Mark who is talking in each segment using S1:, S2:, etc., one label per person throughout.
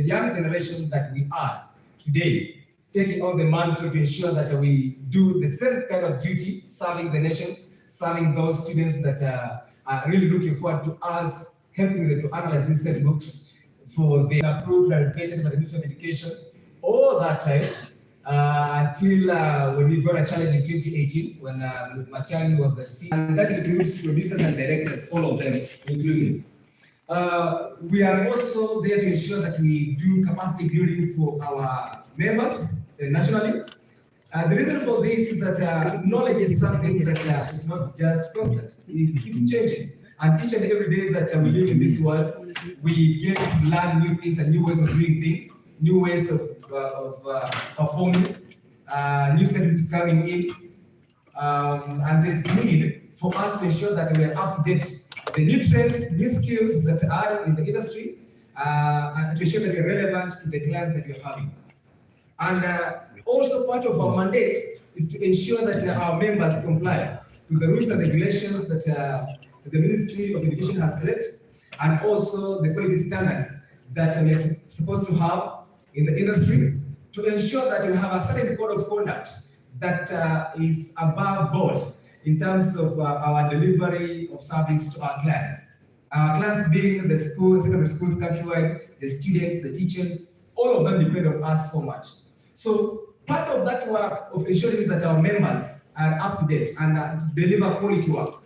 S1: young generation that we are today, taking on the mantle to ensure that we do the same kind of duty, serving the nation, serving those students that are really looking forward to us, helping them to analyze these set books for the approved and vetted by the Ministry of Education all that time until when we got a challenge in 2018 when Matiang'i was the CEO, and that includes producers and directors, all of them included. We are also there to ensure that we do capacity building for our members nationally. The reason for this is that knowledge is something that is not just constant. It keeps changing. And each and every day that we live in this world, we get to learn new things and new ways of doing things, new ways of performing, new techniques coming in. And there's need for us to ensure that we are up to date the new trends, new skills that are in the industry, and to ensure that we are relevant to the clients that we are having. And also part of our mandate is to ensure that our members comply to the rules and regulations that the Ministry of Education has set, and also the quality standards that we are supposed to have in the industry, to ensure that we have a certain code of conduct that is above board in terms of our delivery of service to our clients. Our clients being the schools, secondary schools countrywide, the students, the teachers, all of them depend on us so much. So part of that work of ensuring that our members are up to date and deliver quality work.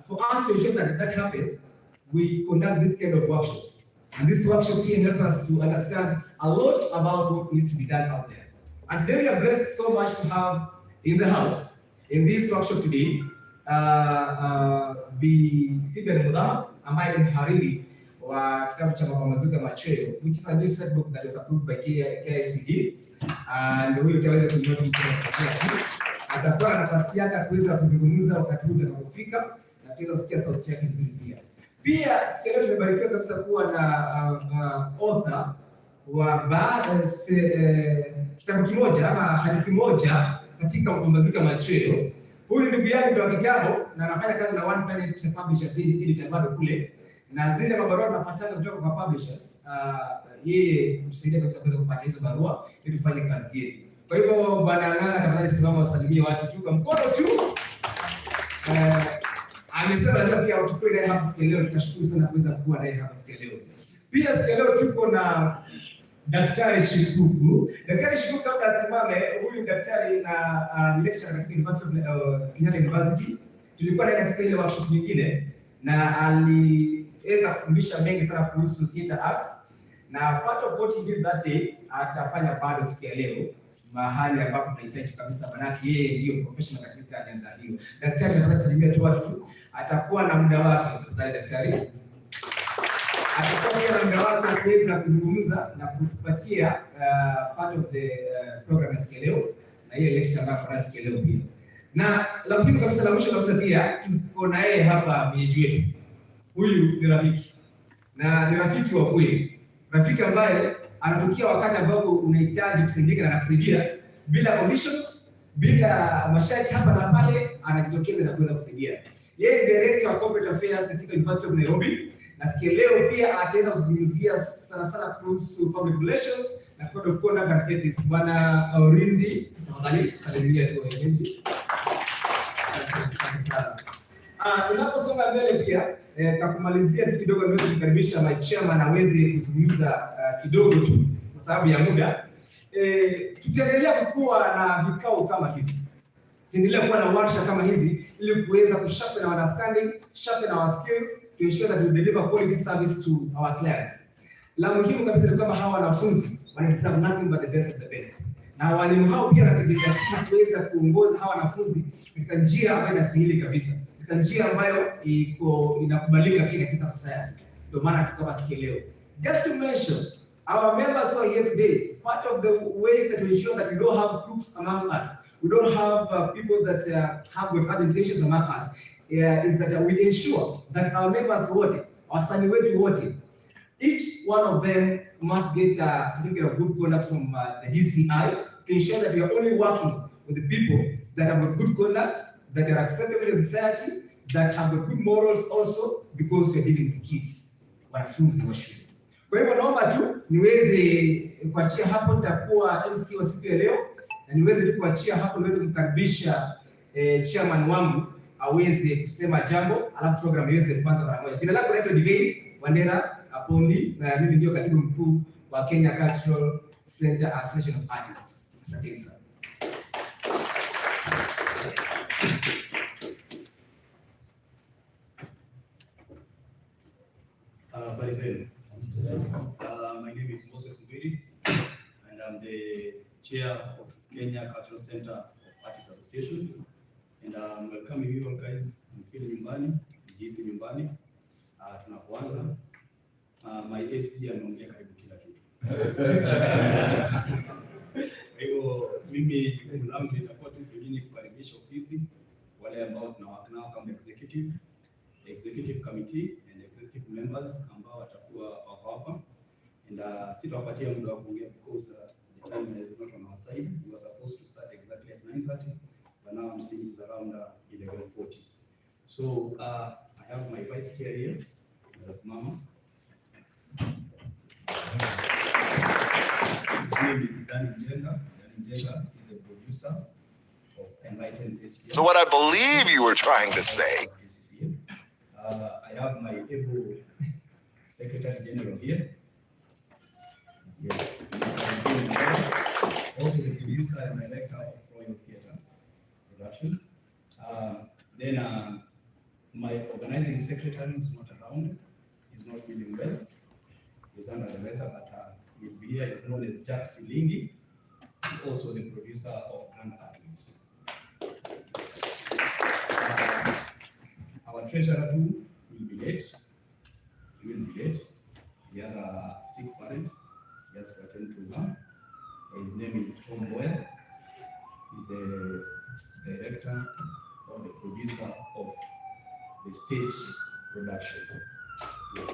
S1: For us to ensure that that happens, we conduct this kind of workshops. And these workshops here help us to understand a lot about what needs to be done out there. And today we are blessed so much to have in the house, in this workshop today, Fibian Mudama, ambaye ni mhariri wa kitabu cha Mapambazuko ya Machweo, which is a new set book that was approved by KICD. And huyu utaweza kununua tu atakuwa na nafasi yake kuweza kuzungumza wakati huu utakapofika, na tuweza kusikia sauti yake vizuri pia. Pia siku leo tumebarikiwa kabisa kuwa na author wa kitabu kimoja ama hadithi moja katika Mapambazuko ya Machweo. Huyu ndugu yangu ndio kitabu na anafanya kazi na One Planet Publishers ili tabado kule, na zile mabarua tunapata kutoka kwa publishers, yeye msaidia kabisa kuweza kupata hizo barua ili tufanye kazi yetu. Kwa hivyo bwana Ng'ang'a, tafadhali simama wasalimie watu tu kwa mkono tu. Amesema lazima pia utukue naye hapa siku leo. Tunashukuru sana kuweza kuwa naye hapa siku leo. Pia siku leo tuko na Daktari Shikuku. Daktari Shikuku, kabla asimame, huyu daktari na lecturer katika Kenyatta University. Tulikuwa naye katika ile workshop nyingine na aliweza kufundisha mengi sana kuhusu theater arts, na part of what he did that day atafanya bado siku ya leo mahali ambapo tunahitaji kabisa, manake yeye ndio professional katika nyanja hiyo. Daktari, nataka salimia tu watu tu, atakuwa na muda wake. Tafadhali daktari. Atakuwa na muda wake kuweza kuzungumza na kutupatia part of the program ya siku leo, na hiyo lecture ambayo kwa siku leo pia. Na la muhimu kabisa la mwisho kabisa pia tuko na yeye hapa mwenyeji wetu. Huyu ni rafiki. Na ni rafiki wa kweli. Rafiki ambaye anatokea wakati ambapo unahitaji kusaidika na anakusaidia bila conditions, bila masharti hapa na pale, anajitokeza na kuweza kusaidia. Yeye ni director wa corporate affairs katika University of Nairobi, na siku leo pia ataweza kuzungumzia sana kuhusu public relations na code of conduct and ethics. Bwana Aurindi, tafadhali salimia tu wenyeji. Asante sana. Unaposonga mbele pia takumalizia tu kidogo, niweze kukaribisha my chairman aweze kuzungumza kidogo tu kwa sababu ya muda. Tutaendelea kukua na vikao kama hivi. Tutaendelea kuwa na warsha kama hizi ili kuweza kusharpen our understanding, sharpen our skills to ensure that we deliver quality service to our clients. La muhimu kabisa ni kwamba hawa wanafunzi wana deserve nothing but the best of the best. Na walimu hao pia wanategemea sisi kuweza kuongoza hawa wanafunzi katika njia ambayo inastahili kabisa, katika njia ambayo inakubalika pia katika society. Ndio maana tuko hapa siku leo. Just to mention, our members who are here today, part of the ways that we ensure that we don't have crooks among us, we don't have people that have with other intentions among us, is that we ensure that our members wote, wasanii wetu wote, each one of them must get a certificate of good conduct from the DCI to ensure that we are only working with the people that have got good conduct, that are acceptable in society, that have got good morals also, because we are dealing with the kids, wanafunzi wa shule. Kwa hivyo naomba tu niweze kuachia hapo, nitakuwa MC wa siku ya leo, na niweze tu kuachia hapo, niweze kumkaribisha chairman wangu aweze kusema jambo, alafu program iweze kuanza mara moja. Jina langu naitwa Divine Wandera Apondi, na mimi ndio katibu mkuu wa Kenya Cultural Center Association of Artists. Asante sana.
S2: My name is Moses Mbiri, and I'm the chair of Kenya Cultural Center of Artists Association, and I'm welcoming you all guys. Mfili nyumbani, mjihisi nyumbani. Tunapoanza, my AC anaongea karibu kila kitu. Kwa hivyo mimi jukumu langu litakuwa tu pengine kukaribisha ofisi wale ambao tunawaka nao kama executive committee and executive members ambao watakuwa wako hapa, and sitawapatia muda wa kuongea because the time is not on our side. We were supposed to start exactly at 9:30, but now I'm seeing it's around 11:40. So I have my vice chair here, that's Mama. His name is Danny Njenga. Danny Njenga is the producer of Enlightened SPM.
S3: So what I believe you were trying to say.
S2: I have my able Secretary General here. Yes, also the producer and director of Royal Theatre Production. Then my organizing secretary is not around. He's not feeling well. He's under the weather, but he will be here. He's known as Jack Silingi, and also the producer of Grand Arteries. Our treasurer too will be late. He will be late. He has a sick parent. He has to attend to her. His name is Tom Boyle. He's the director or the producer of the stage production. Yes.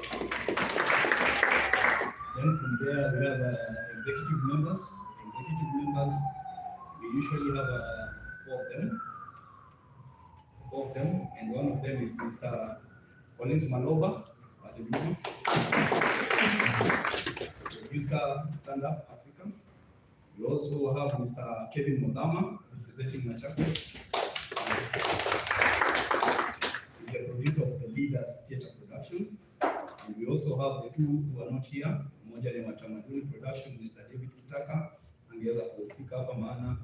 S2: Then from there we have executive members. Executive members, we usually have four of them, and one of them is Mr. Collins Maloba, producer, Stand Up Africa. We also have Mr. Kevin Modama, representing Machakos. He's the producer of the Leaders Theatre Production. And we also have the two who are not here. Mmoja ni Matamaduni Production, Mr. David Kutaka, angeweza kufika hapa maana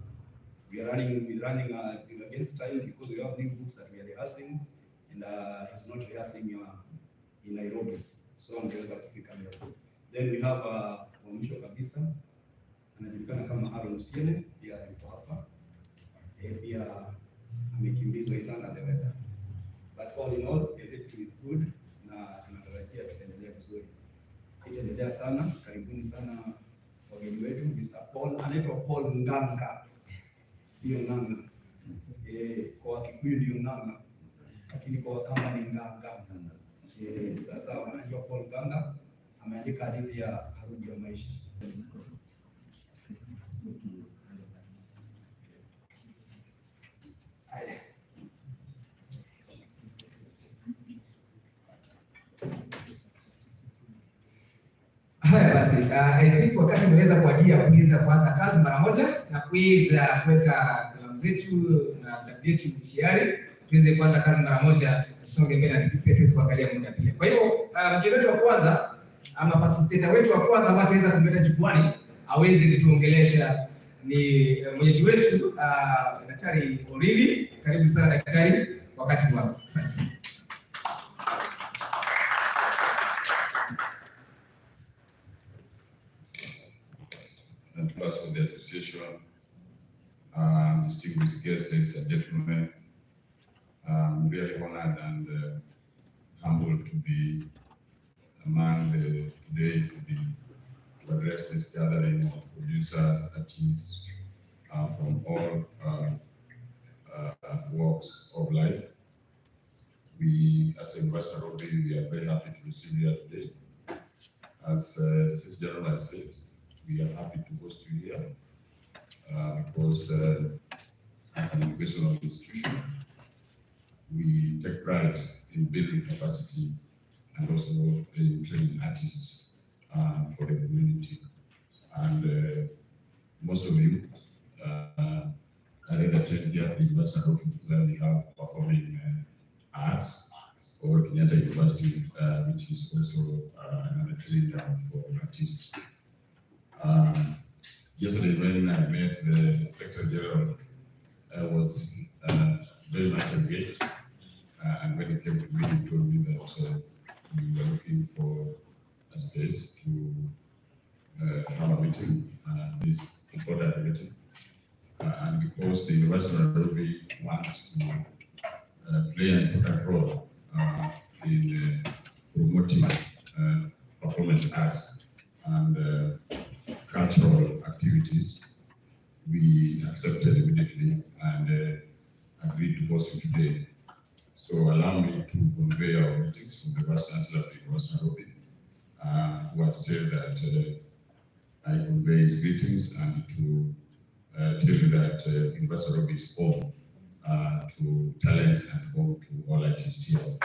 S2: we're running against time because we have new books that we are rehearsing, and he's not rehearsing in Nairobi, so angeweza kufika leo. Then we have wa mwisho kabisa anajulikana kama Aaron Siele, pia yuko hapa. Pia amekimbizwa, is under the weather. But all in all, everything is good na tunatarajia tutaendelea vizuri. Sitaendelea sana, karibuni sana wageni wetu. Mr. Paul, anaitwa Paul Nganga, sio Nganga. Kwa Kikuyu ndio Nganga, lakini kwa Wakamba ni Nganga. Sasa anaitwa Paul Nganga, ameandika hadithi ya Harudi ya Maisha.
S1: Haya basi, I think wakati umeweza kuwadia kuweza kuanza kazi mara moja na kuweza kuweka kalamu zetu na vitabu vyetu tayari, tuweze kuanza kazi mara moja, tusonge mbele na pia tuweze kuangalia muda pia. Kwa hiyo mgeni wetu wa kwanza ama facilitator wetu wa kwanza ambaye ataweza kumleta jukwani aweze kutuongelesha ni mwenyeji wetu Daktari Orili. Karibu sana daktari, wakati wako. Asante.
S4: And plus of the association, distinguished guests, ladies and gentlemen, I'm really honored and humbled to be among today to address this gathering of producers, artists from all walks of life. We, as a University of Nairobi, we are very happy to receive you here today. As the Secretary General has said, we are happy to host you here because as an educational institution, we take pride in building capacity and also in training artists for the community. And most of you are either trained here at the University of Nairobi, where we have performing arts, or Kenyatta University, which is also another training ground for artists. Yesterday, when I met the Secretary General, I was very much engaged, and when he came to me, he told me that we were looking for a space to have a meeting, this important meeting, and because the University of Nairobi wants to play an important role in promoting performance arts and cultural activities, we accepted immediately and agreed to host you today. So allow me to convey our greetings from the Vice Chancellor of the University of Nairobi, who has said that I convey his greetings, and to tell you that University of Nairobi is home to talents and home to all artists here.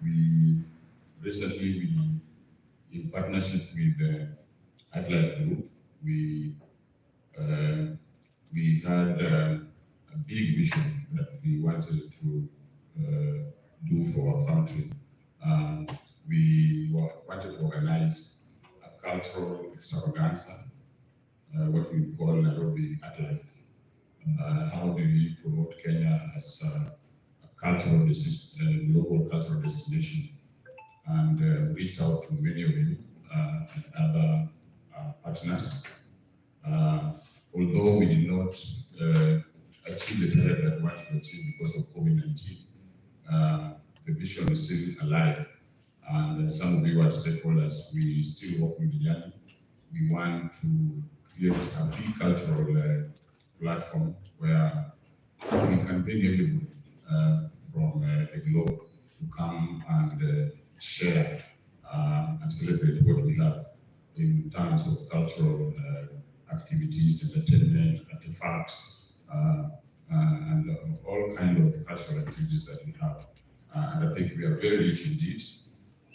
S4: We recently, in partnership with the ArtLife Group, we had a big vision that we wanted to do for our country. We wanted to organize a cultural extravaganza, what we call Nairobi ArtLife. How do we promote Kenya as a cultural global cultural destination? And reached out to many of you and other partners. Although we did not achieve the target that we wanted to achieve because of COVID-19, the vision is still alive. And some of you as stakeholders, we still working the journey. We want to create a big cultural platform where we can bring everybody from the globe to come and share and celebrate what we have in terms of cultural activities, entertainment, artifacts, and all kinds of cultural activities that we have. And I think we are very rich indeed.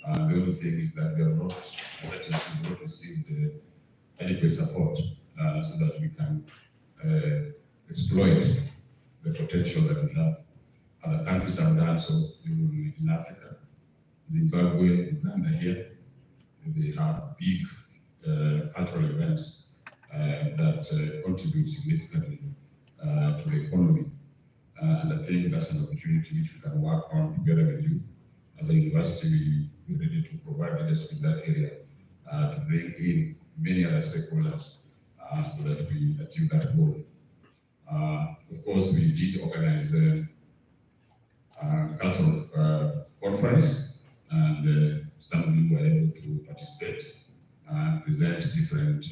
S4: The only thing is that we are not, as a team, we not received the adequate support so that we can exploit the potential that we have. Other countries have done so, even in Africa. Zimbabwe, Uganda here, they have big cultural events that contribute significantly to the economy. And I think that's an opportunity which we can work on together with you. As a university, we're ready to provide leadership in that area to bring in many other stakeholders so that we achieve that goal. Of course, we did organize a cultural conference, and some of you were able to participate and present different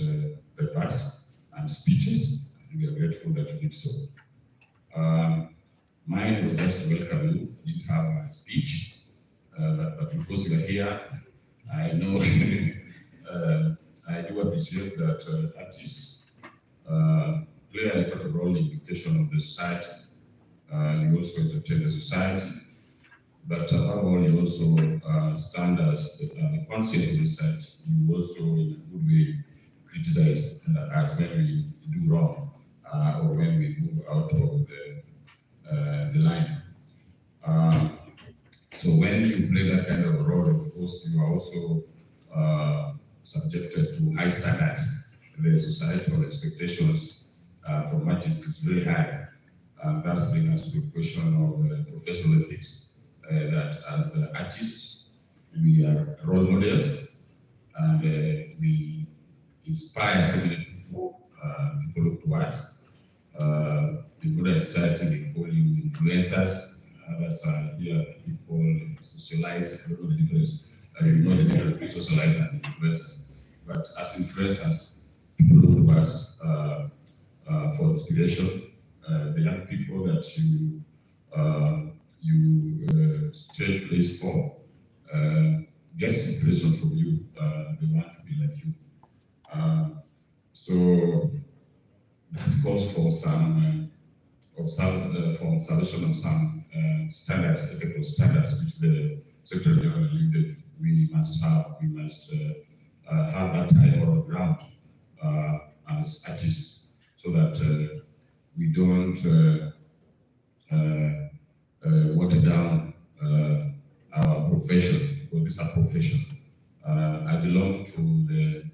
S4: papers and speeches. We are grateful that you did so. Mine was just to welcome you. I didn't have a speech. But because you are here, I know I do appreciate that artists play an important role in education of the society. You also entertain the society, but above all, you also stand as the conscience of the society. You also, in a good way, criticize us when we do wrong or when we move out of the line. So when you play that kind of role, of course, you are also subjected to high standards. The societal expectations from artists is very high. And that's bringing us to the question of professional ethics, that as artists, we are role models, and we inspire so many people. People look to us. In modern society, they call you influencers. Others are here, people socialize. I don't know the difference. You know the difference between socialize and influencers. But as influencers, people look to us for inspiration. The young people that you straight place for gets inspiration from you. They want to be like you. So that calls for some for observation of some standards, ethical standards, which the Secretary General alluded to, we must have that high moral ground as artists, so that we don't water down our profession, because this is a profession. I belong to the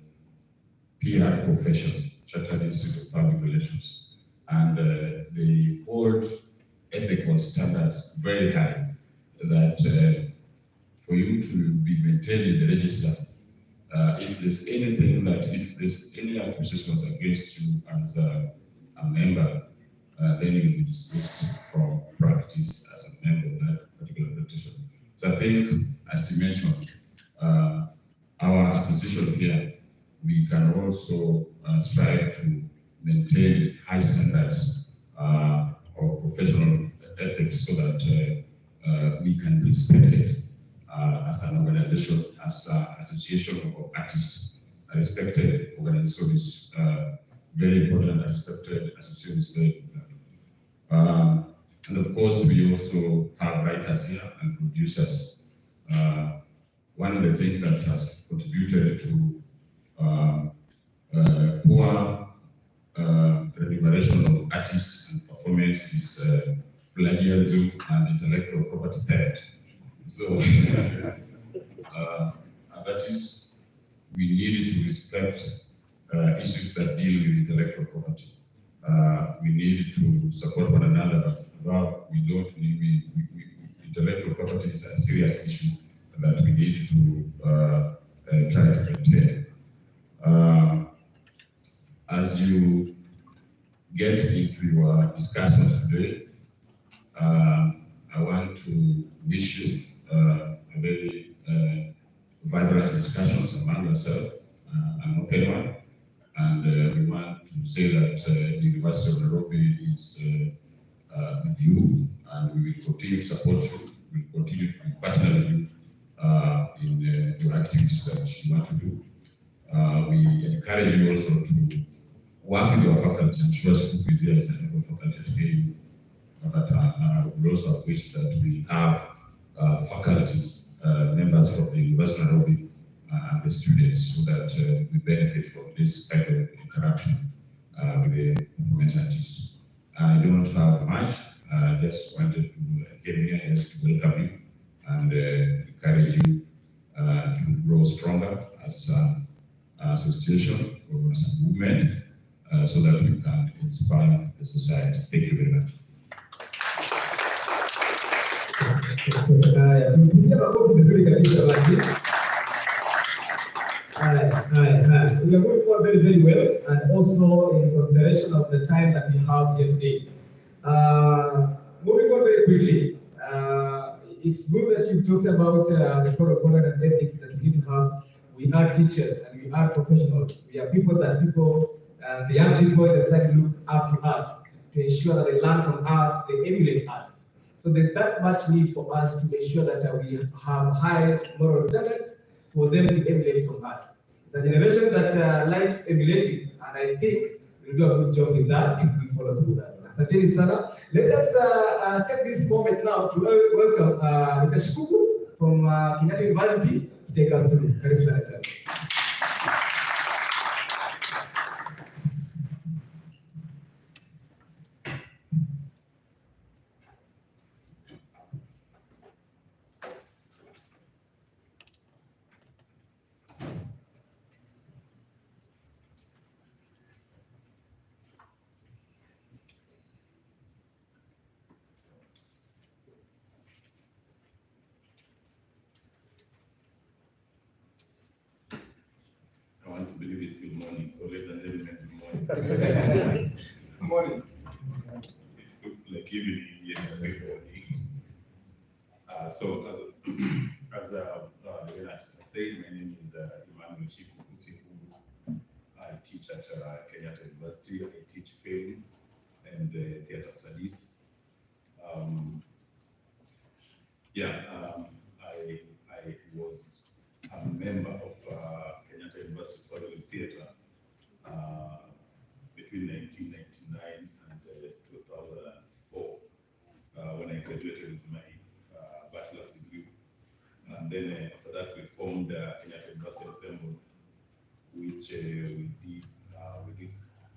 S4: PR profession, Chartered Institute of Public Relations, and they hold ethical standards very high, that for you to be maintained in the register, if there's any accusations against you as a member, then you'll be dismissed from practice as a member of that particular petition. So I think, as you mentioned, our association here, we can also strive to maintain high standards of professional ethics, so that we can be respected as an organization, as an association of artists. A respected organization is very important. A respected association is very important. And of course, we also have writers here and producers. One of the things that has contributed to poor remuneration of artists and performance is plagiarism and intellectual property theft. So, as artists, we need to respect issues that deal with intellectual property. We need to support one another, but above, we don't need. Intellectual property is a serious issue that we need to try to maintain. As you get into your discussions today, I want to wish you a very vibrant discussions among yourself, an open one, and we want to say that the University of Nairobi is with you, and we will continue to support you. We will continue to be partner with you in your activities that you want to do. We encourage you also to work with your faculty. I'm sure Scoop is here as a member of faculty at KU, but we also wish that we have faculties, members from the University of Nairobi and the students, so that we benefit from this kind of interaction with the performance artists. I don't have much. I just wanted to came here just to welcome you and encourage you to grow stronger as an association or as a movement, so that we can inspire the society. Thank you very much.
S1: Tumpigie makofi vizuri kabisa basi. We are moving on very, very well, and also in consideration of the time that we have here today. Moving on very quickly, it's good that you've talked about the code of conduct and ethics that we need to have. We are teachers and we are professionals. We are people that the young people in the society look up to us to ensure that they learn from us, they emulate us. So there's that much need for us to ensure that we have high moral standards for them to emulate from us. It's a generation that likes emulating, and I think we'll do a good job with that if we follow through that. Asanteni sana. Let us take this moment now to welcome Dr. Shikuku from Kenyatta University to take us through. Karibu sana.
S4: I want to believe it's still morning, so ladies and gentlemen, good morning.
S1: Good morning.
S4: It looks like evening, yet it's still morning. So, as the said, my name is Emmanuel Shikuku. I teach at Kenyatta University. I teach film and theater studies. I was a member of Kenyatta University Traveling Theatre between 1999 and 2004 when I graduated with my bachelor's degree.
S2: And then after that, we formed Kenyatta University Ensemble, which we did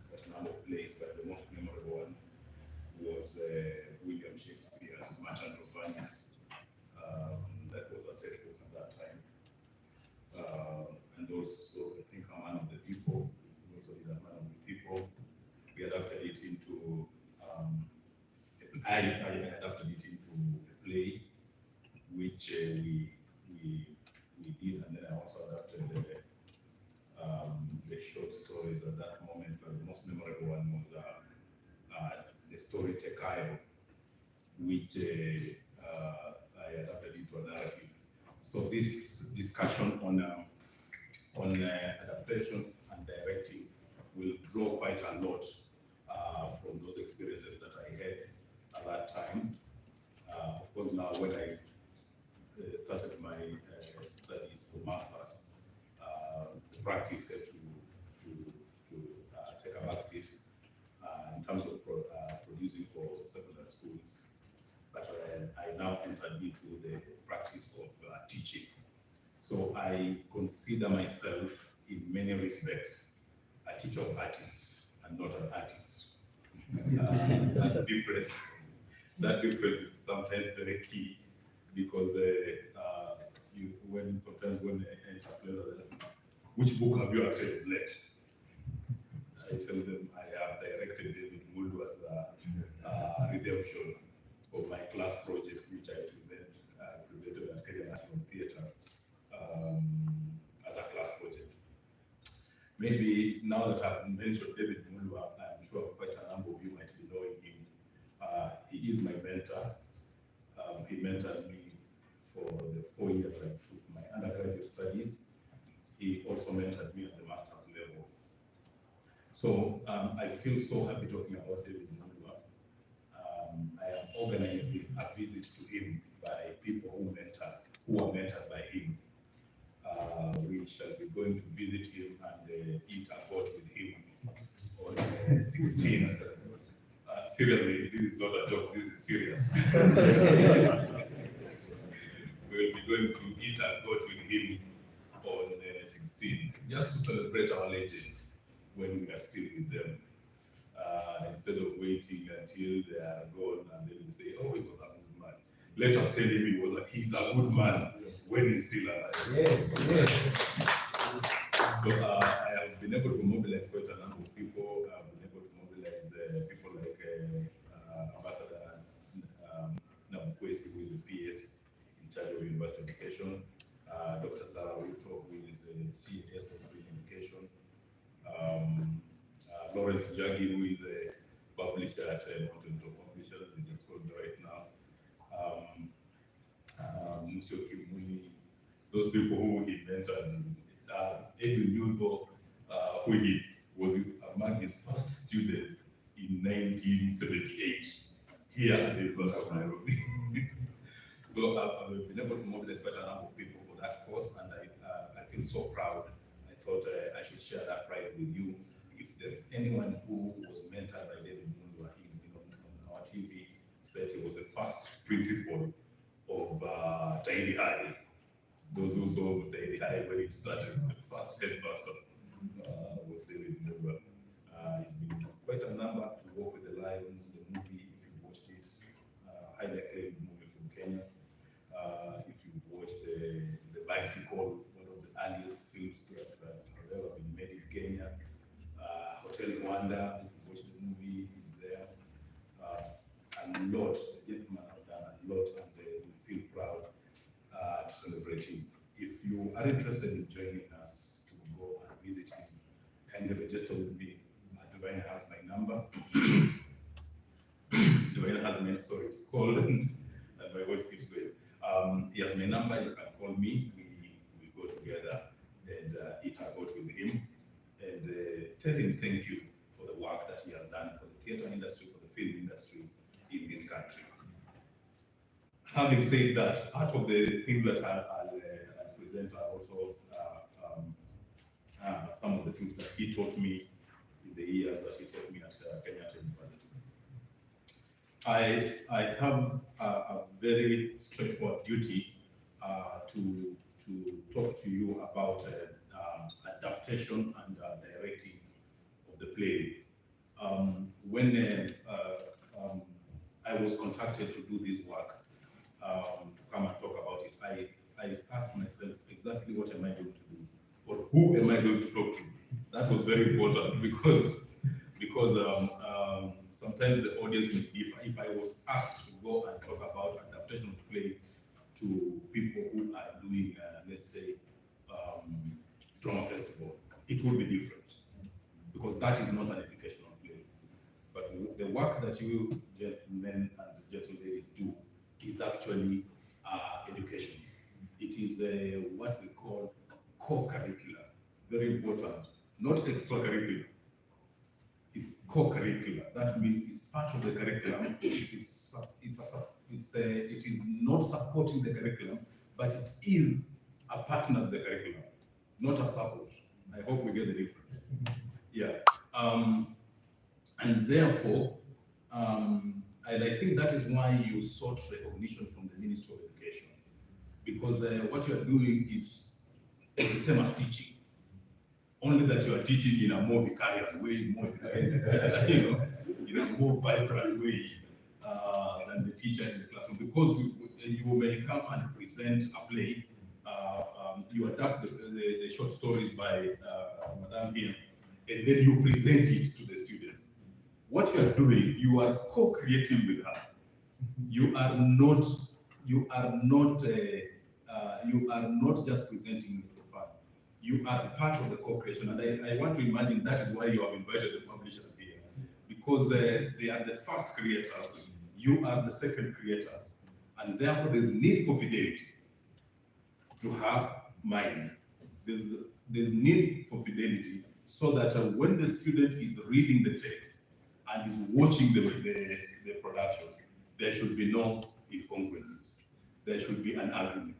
S2: quite a number of plays, but the most memorable one was William Shakespeare's Merchant of Venice. That was a set book at that time. And also, I think, A Man of the People. We also did A Man of the People. We adapted it into, I adapted it into a play, which we did, and then I also adapted the short stories at that moment, but the most memorable one was the story Tekayo, which I adapted into a narrative. So this discussion on adaptation and directing will draw quite a lot from those experiences that I had at that time. Of course, now when I started my studies for masters, the practice had to take a back seat in terms of producing for secondary schools. But I now entered into the practice of teaching. So I consider myself, in many respects, a teacher of artists and not an artist. That difference is sometimes very key, because sometimes when I enter players, which book have you actually read? I tell them I have directed David Mulu's Redemption for my class project, which I presented at Kenya National Theatre as a class project. Maybe now that I've mentioned David Mulu, I'm sure quite a number of you might be knowing him. He is my mentor. He mentored me for the 4 years I took my undergraduate studies. He also mentored me at the master's level. So I feel so happy talking about David Mulu. I am organizing a visit to him by people who are mentored by him. We shall be going to visit him and eat a goat with him on 16th. Seriously, this is not a joke, this is serious. We will be going to eat a goat with him on 16th, just to celebrate our legends when we are still with them. Instead of waiting until they are gone and then we say, oh, he was a good man. Let us tell him he's a good man when he's still alive. Yes. So I have been able to mobilize quite a number of people. I've been able to mobilize people like Ambassador Nabukwesi, who is the PS in charge of university education, Dr. Sarah Wito, who is a CAS also in education, Lawrence Jagi, who is a publisher at Motivational Publishers, is just called right now, Musio Kimuni, those people who he mentored, Edwin Nyuvo, who he was among his first students in 1978 here at the University of Nairobi. So I've been able to mobilize quite a number of people for that course, and I feel so proud. I thought I should share that pride with you. If there's anyone who was mentored by David Mulu, he's been on our TV set. He was the first principal of Taidi High. Those who saw Taidi High when it started, the first headmaster was David Mulu. He's been quite a number to work with the Lions, the movie, if you watched it, highly acclaimed movie from Kenya. If you watched the Bicycle, one of the earliest films that have ever been made in Kenya. Hotel Rwanda, if you watch the movie, it's there. A lot, the gentleman has done a lot, and we feel proud to celebrate him. If you are interested in joining us to go and visit him, kindly register with me. Divine has my number. Divine has my, sorry, it's called, and my voice keeps going. He has my number, you can call me. We go together and eat a goat with him. And tell him thank you for the work that he has done for the theater industry, for the film industry in this country. Having said that, part of the things that I'll present are also some of the things that he taught me in the years that he taught me at Kenyatta University. I have a very straightforward duty to talk to you about adaptation and directing of the play. When I was contacted to do this work, to come and talk about it, I asked myself exactly what am I going to do, or who am I going to talk to? That was very important because sometimes the audience may differ. If I was asked to go and talk about adaptation of play to people who are doing, let's say, drama festival, it will be different because that is not an educational play. But the work that you gentlemen and gentleladies do is actually education. It is what we call co-curricular, very important, not extracurricular. It's co-curricular. That means it's part of the curriculum. It is not supporting the curriculum, but it is a partner of the curriculum, not a support. I hope we get the difference. Yeah. And therefore, and I think that is why you sought recognition from the Ministry of Education, because what you are doing is the same as teaching, only that you are teaching in a more vicarious way, more in a more vibrant way than the teacher in the classroom. Because you may come and present a play, you adapt the short stories by Madame here, and then you present it to the students. What you are doing, you are co-creating with her. You are not just presenting it for fun. You are part of the co-creation, and I want to imagine that is why you have invited the publishers here, because they are the first creators, you are the second creators, and therefore there's need for fidelity to have mind. There's need for fidelity so that when the student is reading the text and is watching the production, there should be no incongruencies. There should be an agreement.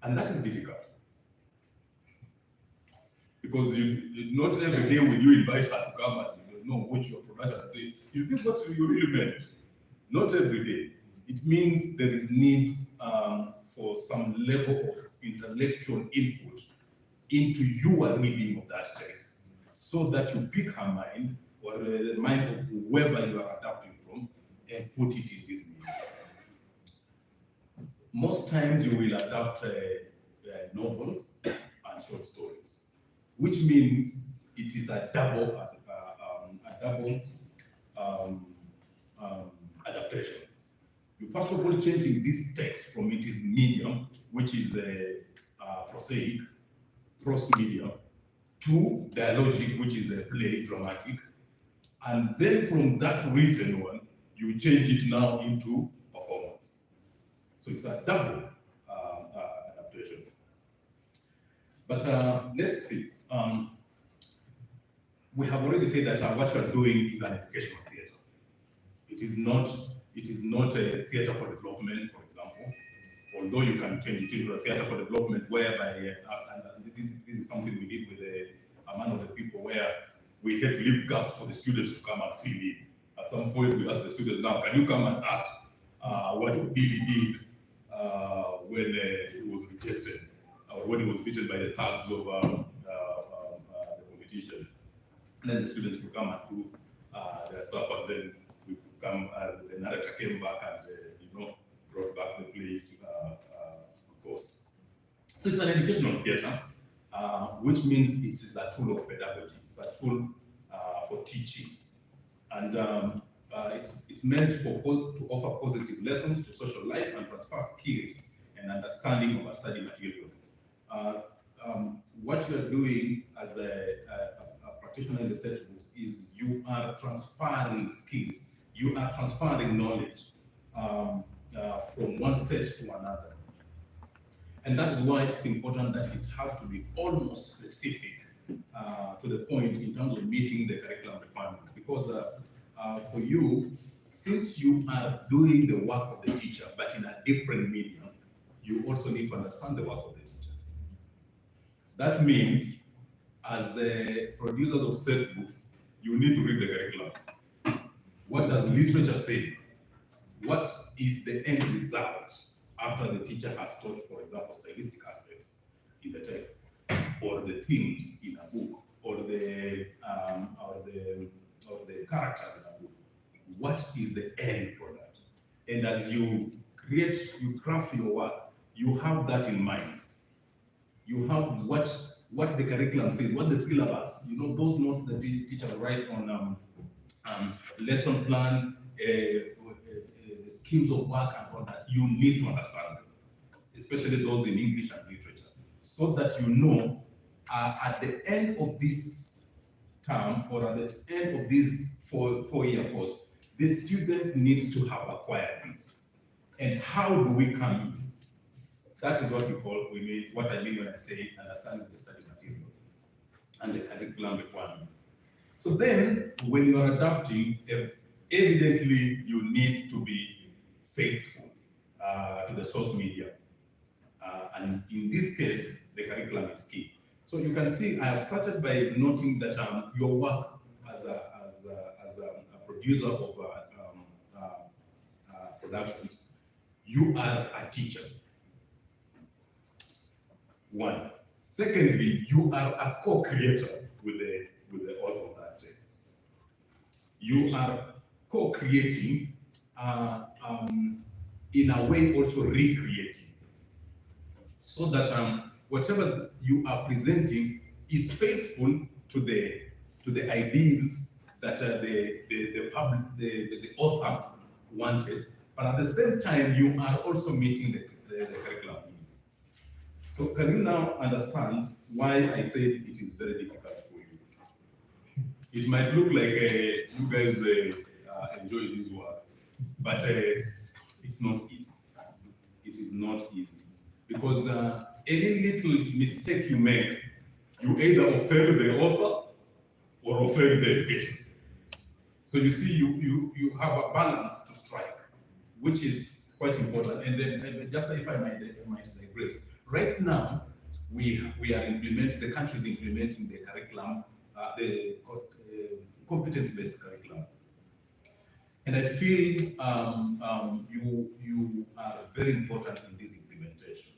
S2: And that is difficult. Because not every day will you invite her to come and watch your production and say, is this what you really meant? Not every day. It means there is need for some level of intellectual input into your reading of that text, so that you pick her mind or the mind of whoever you are adapting from and put it in this medium. Most times you will adapt novels and short stories, which means it is a double adaptation. You first of all changing this text from its medium, which is prosaic, prose medium, to dialogic, which is a play, dramatic, and then from that written one, you change it now into performance. So it's a double adaptation. But let's see. We have already said that what you are doing is an educational theater. It is not a theater for development, for example, although you can change it into a theater for development, whereby, and this is something we did with a man of the people, where we had to leave gaps for the students to come and fill in. At some point, we asked the students, now, can you come and act what Billy did when he was rejected, or when he was beaten by the thugs of the competition? And then the students would come and do their stuff, and then we could come, the narrator came back and, brought back the play to, of course. So it's an educational theater, which means it is a tool of pedagogy. It's a tool for teaching. And it's meant to offer positive lessons to social life and transfer skills and understanding of a study material. What you are doing as a practitioner in the textbooks is you are transferring skills, you are transferring knowledge from one set to another. And that is why it's important that it has to be almost specific to the point in terms of meeting the curriculum requirements. Because for you, since you are doing the work of the teacher, but in a different medium, you also need to understand the work of the teacher. That means, as producers of set books, you need to read the curriculum. What does literature say? What is the end result
S5: after the teacher has taught, for example, stylistic aspects in the text, or the themes in a book, or the characters in a book, what is the end product? And as you craft your work, you have that in mind. You have what the curriculum says, what the syllabus, those notes that the teacher write on lesson plan, the schemes of work and all that, you need to understand them, especially those in English and literature, so that at the end of this term or at the end of this four-year course, the student needs to have acquired this. And how do we come in? That is what what I mean when I say understanding the study material and the curriculum requirement. So then, when you are adapting, evidently you need to be faithful to the source media. And in this case, the curriculum is key. So you can see I have started by noting that your work as a producer of productions, you are a teacher. One. Secondly, you are a co-creator with the author of that text. You are co-creating, in a way also recreating, so that whatever you are presenting is faithful to the ideals that the author wanted, but at the same time you are also meeting the curriculum needs. So can you now understand why I said it is very difficult for you? It might look like you guys enjoy this work, but it's not easy. It is not easy, because any little mistake you make, you either offend the author or offend the education. So you see, you have a balance to strike, which is quite important. And then, just if I might digress, right now we are implementing, the country is implementing the curriculum, the competence-based curriculum. And I feel you are very important in this implementation.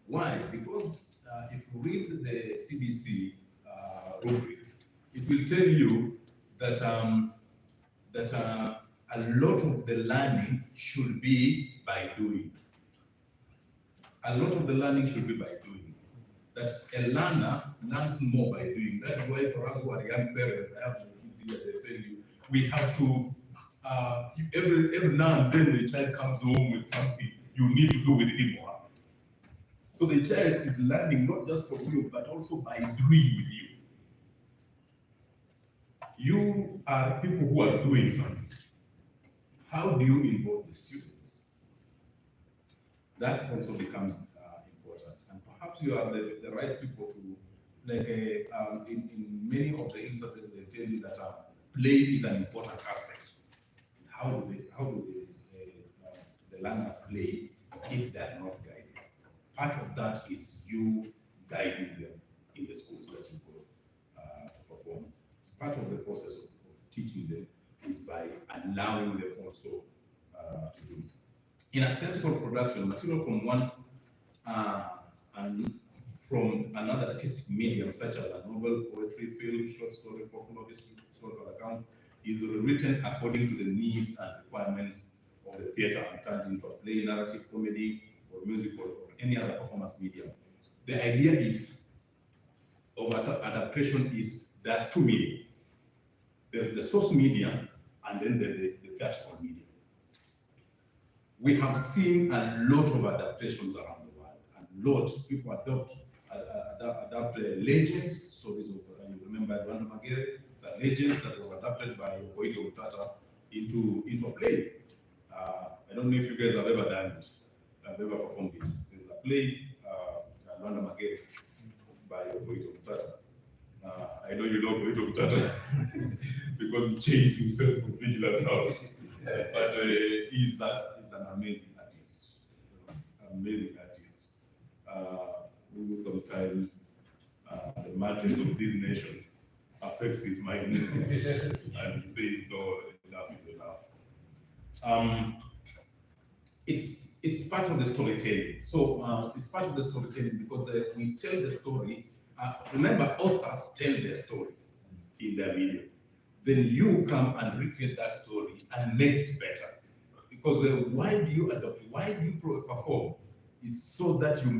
S5: Why? Because if you read the CBC rubric, it will tell you that a lot of the learning should be by doing. A lot of the learning should be by doing. That a learner learns more by doing. That is why for us who are young parents, I have my kids here, they tell you, we have to, every now and then the child comes home with something you need to do with him or her. So the child is learning not just from you, but also by doing with you. You are people who are doing something. How do you involve the students? That also becomes important. And perhaps you are the right people to, like in many of the instances, they tell you that play is an important aspect. How do the learners play if they are not guided? Part of that is you guiding them in the schools that you go to perform. It's part of the process of teaching them is by allowing them also to do. In a theatrical production, material from one and from another artistic medium, such as a novel, poetry, film, short story, folklore, historical account, is written according to the needs and requirements of the theater and turned into a play, narrative, comedy, or musical, or any other performance medium. The idea is of adaptation is there are two media. There's the source media and then the theatrical media. We have seen a lot of adaptations around the world, and lots of people adapt legends. Stories of, you remember Rwanda Magere, it's a legend that was adapted by Koito Utata into a play. I don't know if you guys have ever done it, have ever performed it. There's a play, Rwanda Magere, by Koito Utata. I know you know Koito Utata because he changed himself from Vigilan's house. But he's an amazing artist. Amazing artist. Who sometimes the margins of this nation affects his mind and he says, no, enough is enough. it's part of the storytelling. So it's part of the storytelling because we tell the story. Remember, authors tell their story in their medium. Then you come and recreate that story and make it better. Because why do you adopt? Why do you perform? It's so that you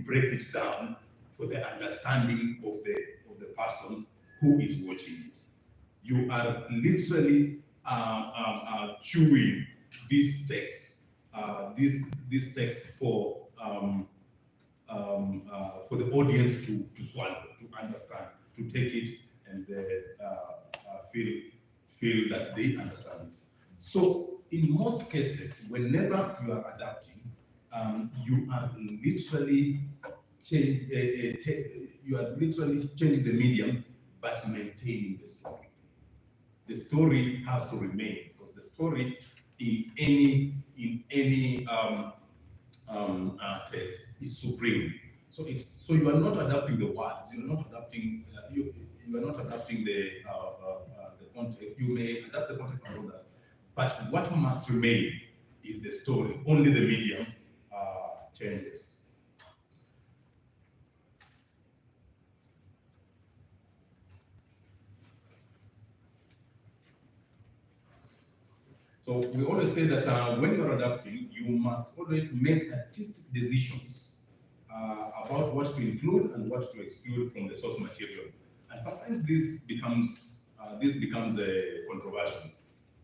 S5: break it down for the understanding of the person who is watching it. You are literally chewing this text, this text for the audience to swallow, to understand, to take it and feel that they understand it. So in most cases, whenever you are adapting, you are literally changing the medium, but maintaining the story. The story has to remain because the story in any text is supreme. So you are not adapting the words. You are not adapting. You are not adapting the context. You may adapt the context and all that, but what must remain is the story. Only the medium changes. So we always say that when you're adapting, you must always make artistic decisions about what to include and what to exclude from the source material. And sometimes this becomes controversial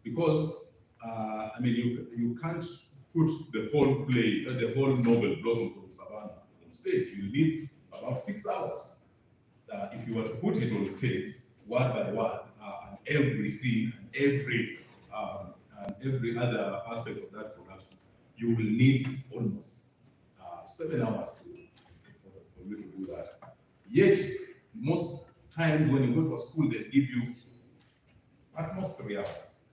S5: because you can't put the whole play, the whole novel Blossoms of Savannah on stage. You need about 6 hours. If you were to put it on stage, word by word, and every scene and every other aspect of that production, you will need almost 7 hours for you to do that. Yet, most times when you go to a school, they give you at most 3 hours.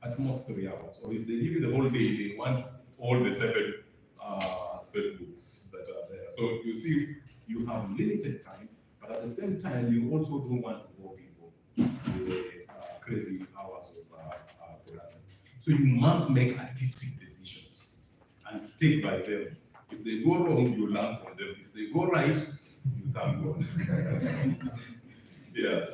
S5: At most 3 hours. Or if they give you the whole day, they want all the 7 set books that are there. So you see, you have limited time, but at the same time, you also don't want to bore people with the crazy hours of production. So you must make artistic decisions and stick by them. If they go wrong, you learn from them. If they go right, you thank God. Yeah.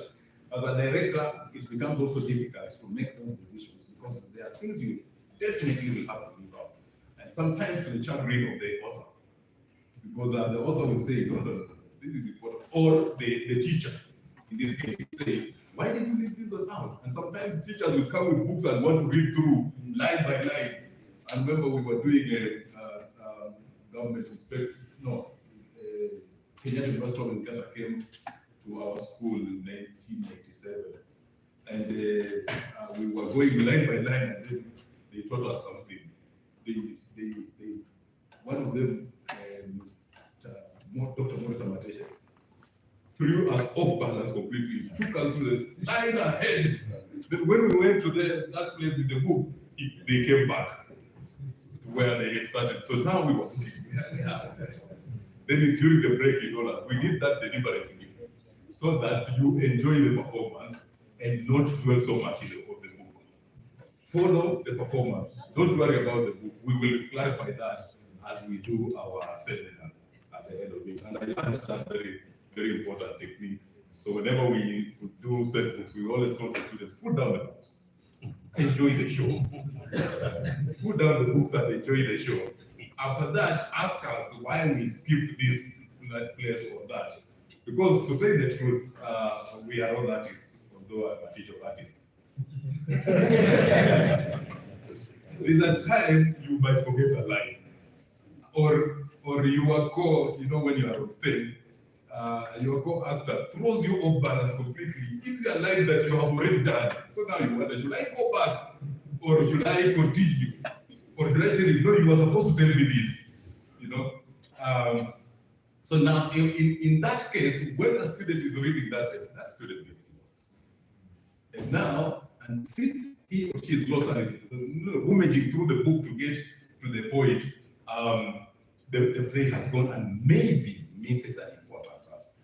S5: As a director, it becomes also difficult to make those decisions because there are things you definitely will have to leave out. And sometimes to the chagrin of the author. Because the author will say, no, this is important. Or the teacher, in this case, will say, why did you leave this one out? And sometimes teachers will come with books and want to read through line by line. I remember we were doing a government inspection, Kenyatta University of Uganda came to our school in 1997. And we were going line by line, and then they taught us something. One of them, Dr. Morris Amateche, threw us off balance completely, took us to the line ahead. Then when we went to that place in the book, they came back to where they had started. So now we were looking. Then during the break, he told us, we did that deliberately so that you enjoy the performance and not dwell so much in the book. Follow the performance. Don't worry about the book. We will clarify that as we do our seminar at the end of it. And I learned that very, very important technique. So whenever we do set books, we always tell the students, put down the books. Enjoy the show. Put down the books and enjoy the show. After that, ask us why we skipped this place or that. Because to say the truth, we are all artists, although I'm a teacher of artists. There's a time you might forget a line. Or you are called, when you are on stage, your co-actor throws you off balance completely, gives you a line that you have already done. So now you wonder, should I go back? Or should I continue? Or should I tell you, no, you were supposed to tell me this? So now, in that case, when a student is reading that text, that student gets lost. And now, and since he or she is lost and is rummaging through the book to get to the point, the play has gone and maybe misses an important aspect.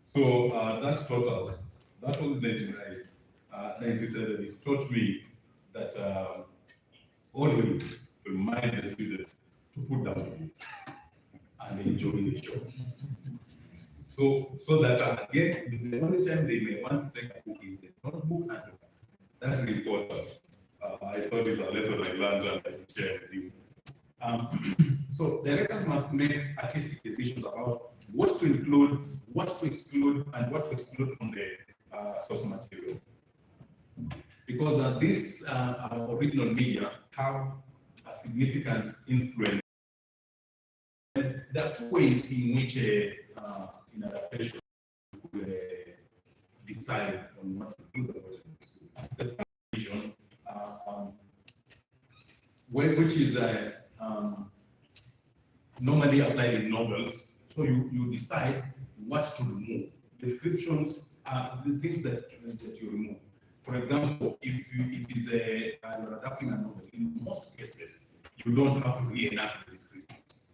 S5: So that taught us, that was 97, it taught me that always remind the students to put down the books and enjoy the show. So that again, the only time they may want to take a book is the notebook and text. That is important. I thought it's a lesson I learned and I shared with you. So directors must make artistic decisions about what to include, what to exclude, and what to exclude from the source material. Because these original media have a significant influence. And there are two ways in which in adaptation we decide on what to do. The first vision, which is normally applied in novels, so you decide what to remove. Descriptions are the things that you remove. For example, if it is you're adapting a novel, in most cases, you don't have to reenact the descriptions,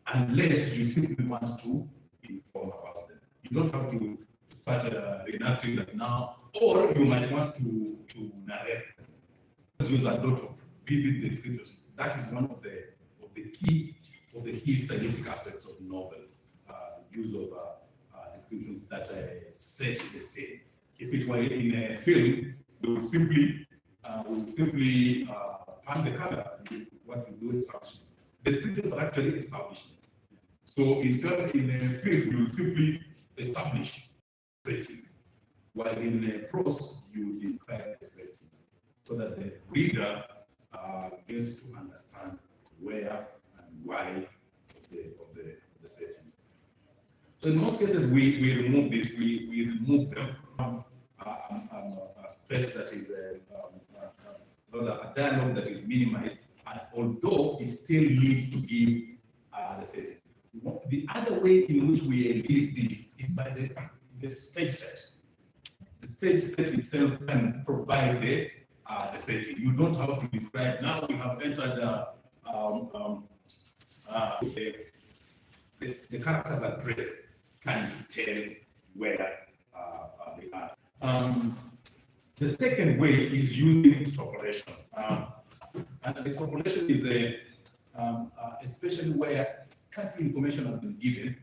S5: unless you simply want to inform about them. You don't have to start reenacting them now, or you might want to narrate them. Use a lot of vivid descriptions. That is one of the key stylistic aspects of novels. Use of descriptions that set the stage. If it were in a film, we would simply pan the color. What we do is establishment. Descriptions are actually establishments. So in a film, you simply establish setting, while in prose you describe the setting, so that the reader gets to understand where and why of the setting. So in most cases, we remove this. We remove them from a space that is a dialogue that is minimized, and although it still needs to give the setting. The other way in which we lead this is by the stage set. The stage set itself can provide the setting. You don't have to describe. Now we have entered the characters address can tell where they are. The second way is using extrapolation. And extrapolation is especially where scanty information has been given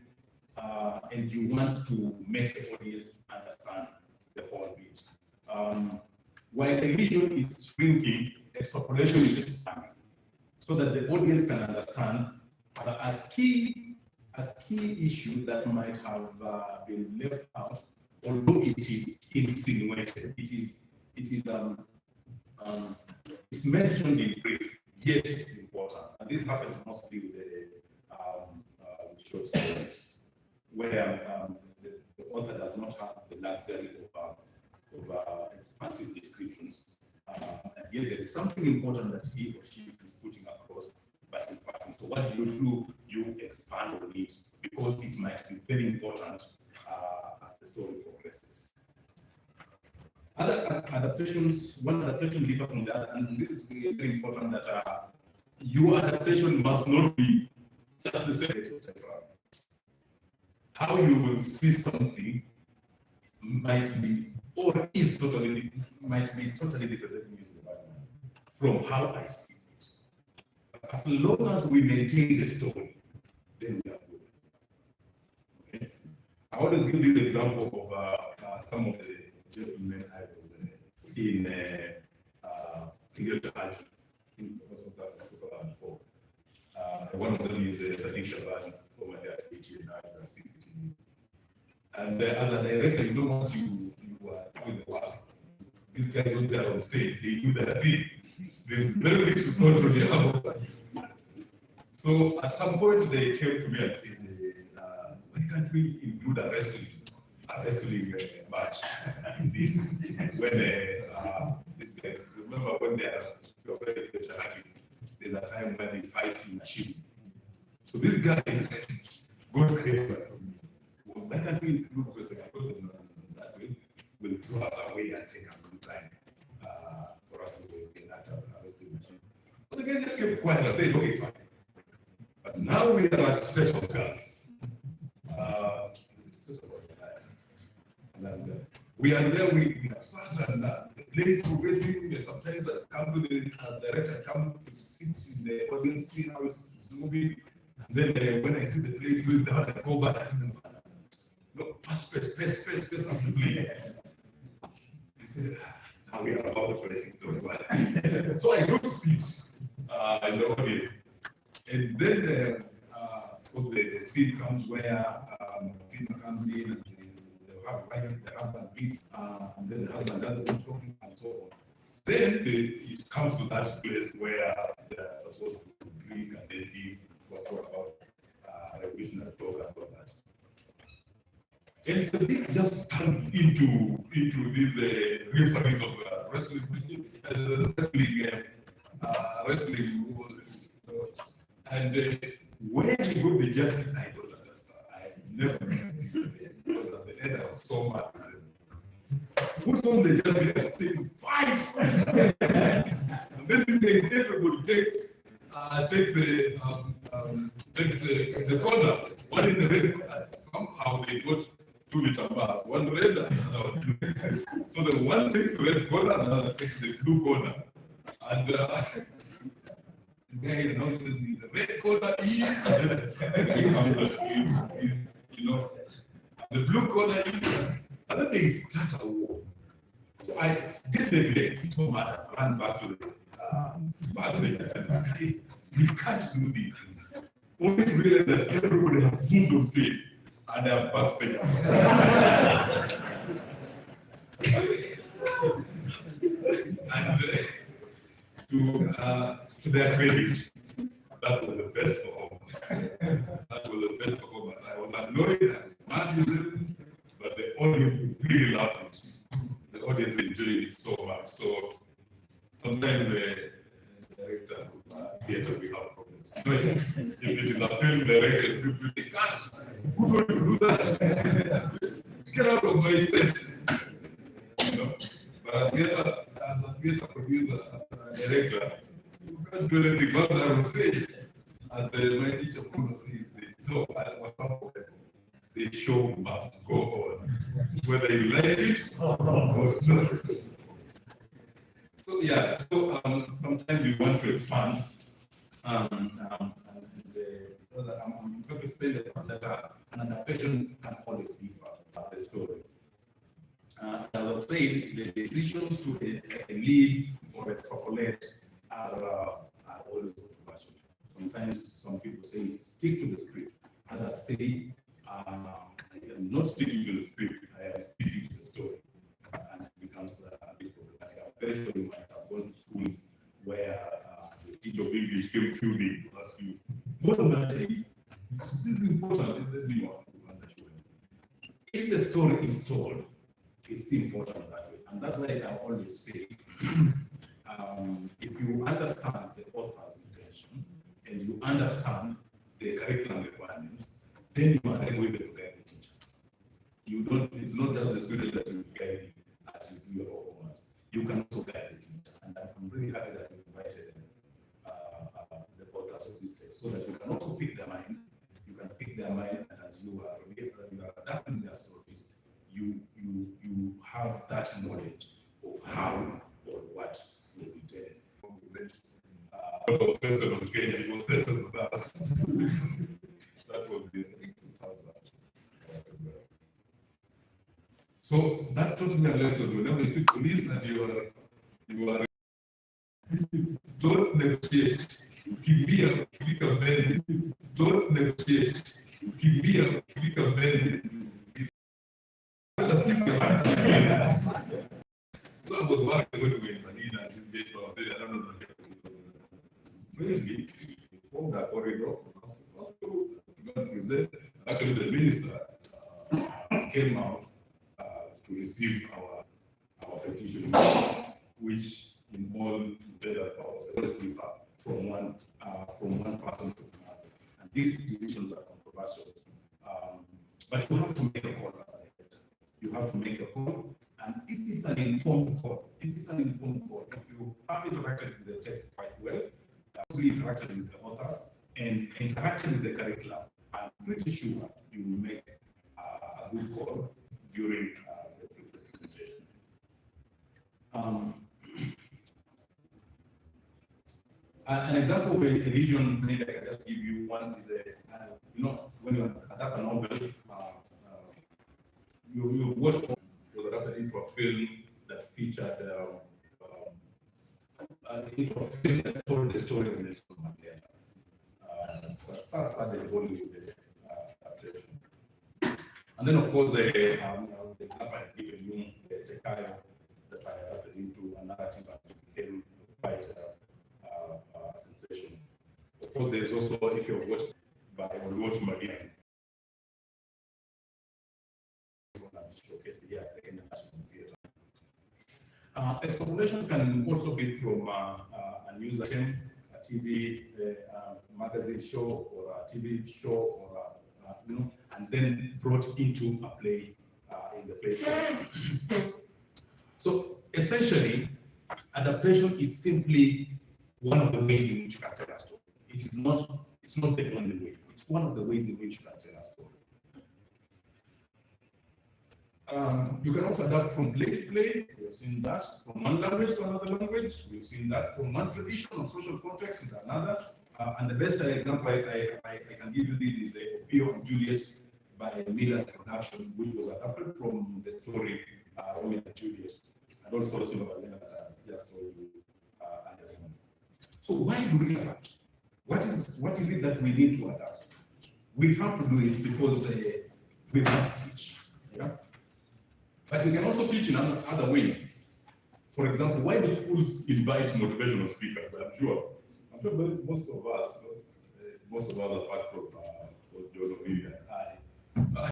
S5: and you want to make the audience understand the whole bit. While the region is shrinking, extrapolation is expanding, so that the audience can understand a key issue that might have been left out, although it is insinuated. It's mentioned in brief, yet it's important. And this happens mostly with the short stories, where the author does not have the luxury of expansive descriptions. And yet there is something important that he or she is putting across, but in passing. So what do? You expand on it, because it might be very important as the story progresses. Other adaptations, one adaptation differs from the other, and this is very important that your adaptation must not be just the same. How you will see something might be, or is totally, might be totally different from how I see it. But as long as we maintain the story, then we are good. Okay? I always give this example of some of the gentlemen I was in Adaptation in 2004. One of them is Sadiq Shaban, formerly at 89 and 62. And as a director, you don't want you are doing the work. These guys went there on stage, they do their thing. There's very little control here. So at some point, they came to me and said, why can't we include a wrestling match in this? When these guys, remember when they are very active, there's a time when they fight in a shield. So these guys got creative. Why can't we include wrestling? I told them that way will throw us away and take a long time for us to get that wrestling machine. But the guys just kept quiet and said, okay, fine. But now we are at state of girls. We are there, we have sat and the place progressing. Sometimes I come to the director, come to sit in the I didn't see how it's moving. And then when I see the play going down, I go back and no, fast pace, I'm playing. Now we are about to press it. So I go to sit in the audience. And then, of course, the scene comes where Pina comes in and the husband beats, and then the husband doesn't talking and so on. Then it comes to that place where they're supposed to drink and then leave. Was talk about revolutionary talk about that. And Sadiq just stands into these referees of wrestling, and where he got the justice, I don't understand. I never because at the end I was so mad with them. Puts on the justice, they fight, and then this day everybody takes the corner, one in the red corner. Somehow they got two little one red and another one blue. So the one takes the red corner, another takes the blue corner. And the guy announces the red corner is, the guy comes, you know, the blue corner is, and then they start a war. So I definitely so mad, ran back to the backstage and said, we can't do this. Only to realize that everybody has moved on stage and they are backstage. And to their credit, that was the best performance. That was the best performance. I was annoyed, I was mad with them, but the audience really loved it. The audience enjoyed it so much. So sometimes the directors of theater we have problems. If it is a film director, simply say, "Cut! Who told you to do that? Get out of my set." You know? But as a theater producer, as a director, you can't do anything because I will say, as my teacher says, no, I was not the show must go on, whether you like it or not. So yeah, so sometimes we want to expand, I'm going to explain the fact that an adaptation can always differ the story. As I was saying, the decisions to lead or extrapolate are always controversial. Sometimes some people say stick to the script, others say I am not sticking to the script, I am sticking to the story, and it becomes a bit problematic. I'm very sure you might have gone to schools where the teacher of English came fuming to ask you, what am I saying? This is important, and then you have to understand. If the story is told, it's important that way, and that's why I always say, if you understand the author's intention and you understand the curriculum requirements, then you are able to guide the teacher. You don't. It's not just the student that you guide as you do your performance. You can also guide the teacher, and I'm really happy that you invited the authors of this text, so that you can also pick their mind. You can pick their mind, and as you are adapting their stories, you have that knowledge of how or what was intended. What was tested on Kenya, it was tested on us. That was the 2000. So that taught me a lesson. Whenever you see police and you are don't negotiate. Kimbia, kivika mbele. Don't negotiate. Kimbia, kivika mbele. So I was working with Manina and this day, I said, I don't know. Strangely, we formed a corridor from hospital to go and present. Actually, the minister came out to receive our petition, which involved better powers, honestly, from one person to another. And these decisions are controversial. But you have to make a call as an editor. You have to make a call. And if it's an informed call, if you have interacted with the text quite well, actually interacted with the authors, and interacted with the curriculum, I'm pretty sure you will make a good call during the presentation. An example of elision need, I can just give you one. Is when you adapt a novel, you've watched it was adapted into a film that featured into a film that told the story of Nelson Mandela. So I started Hollywood adaptation. And then, of course, the example I've given you, the Tekayo, that I adapted into a narrative that became quite a sensation. Of course, there's also, if you've watched by Watch Magian, showcased here at the Kenya National Theatre. Extrapolation can also be from a news item, a TV magazine show, or a TV show, or and then brought into a play in the play form. So essentially, adaptation is simply one of the ways in which you can tell a story. It's not the only way. It's one of the ways in which you can tell a story. You can also adapt from play to play. We've seen that from one language to another language. We've seen that from one tradition or social context to another. And the best example I can give you this is Romeo and Juliet by Miller's production, which was adapted from the story Romeo and Juliet, and also Cinderella that I just told you earlier on. So why do we adapt? What is it that we need to adapt? We have to do it because we want to teach. Yeah? But we can also teach in other ways. For example, why do schools invite motivational speakers? I'm sure most of us apart from John O'Neill and I,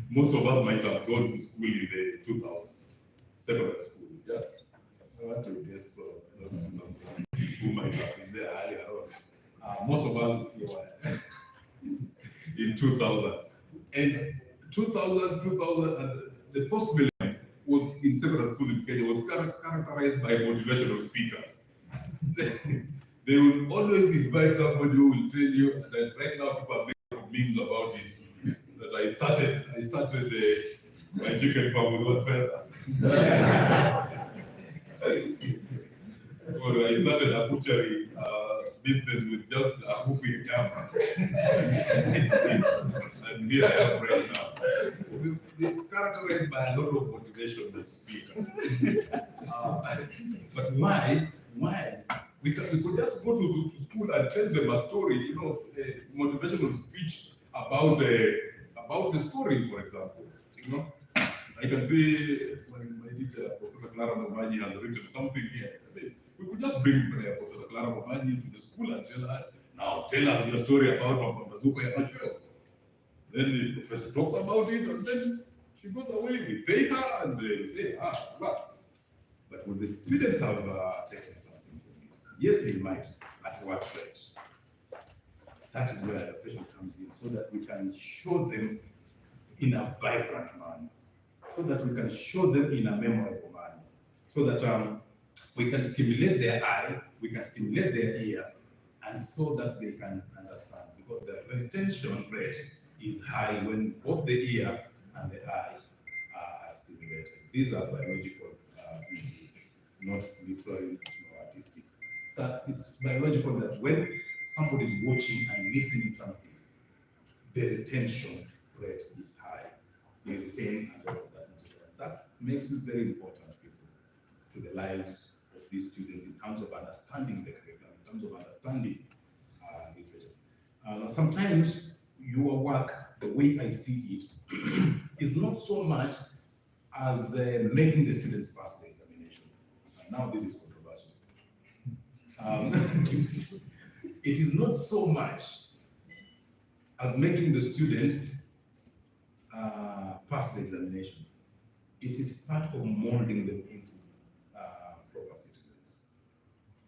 S5: most of us might have gone to school in the 2000s, secondary school. Yeah, so I want to guess who might have been there earlier on. Most of us were in 2000, and 2000 and the post-millennium was in secondary school in Kenya was characterized by motivational speakers. They will always invite somebody who will tell you that right now people are making memes about it. That I started my chicken farm with one feather. Or I started a butchery business with just a hoofy jam. And here I am right now. It's characterized by a lot of motivational speakers. But why? We could just go to school and tell them a story, a motivational speech about the story, for example. I can see when my teacher, Professor Clara Momanyi, has written something here. We could just bring Professor Clara Momanyi to the school and tell her, now tell us your story about Mapambazuko Yamachweo. Then the professor talks about it, and then she goes away. We pay her, and they say, blah. But would the students have taken something from it? Yes, they might. At what rate? That is where adaptation comes in, so that we can show them in a vibrant manner, so that we can show them in a memorable manner, so that we can stimulate their eye, we can stimulate their ear, and so that they can understand. Because the retention rate is high when both the ear and the eye are stimulated. These are biological issues, not literary or artistic. So it's biological that when somebody is watching and listening something, the retention rate is high. They retain a lot of that material. That makes it very important, people, to the lives of these students in terms of understanding the curriculum, in terms of understanding literature. Sometimes your work, the way I see it, is not so much as making the students pass the examination. And now this is controversial. It is not so much as making the students pass the examination. It is part of molding them into proper citizens.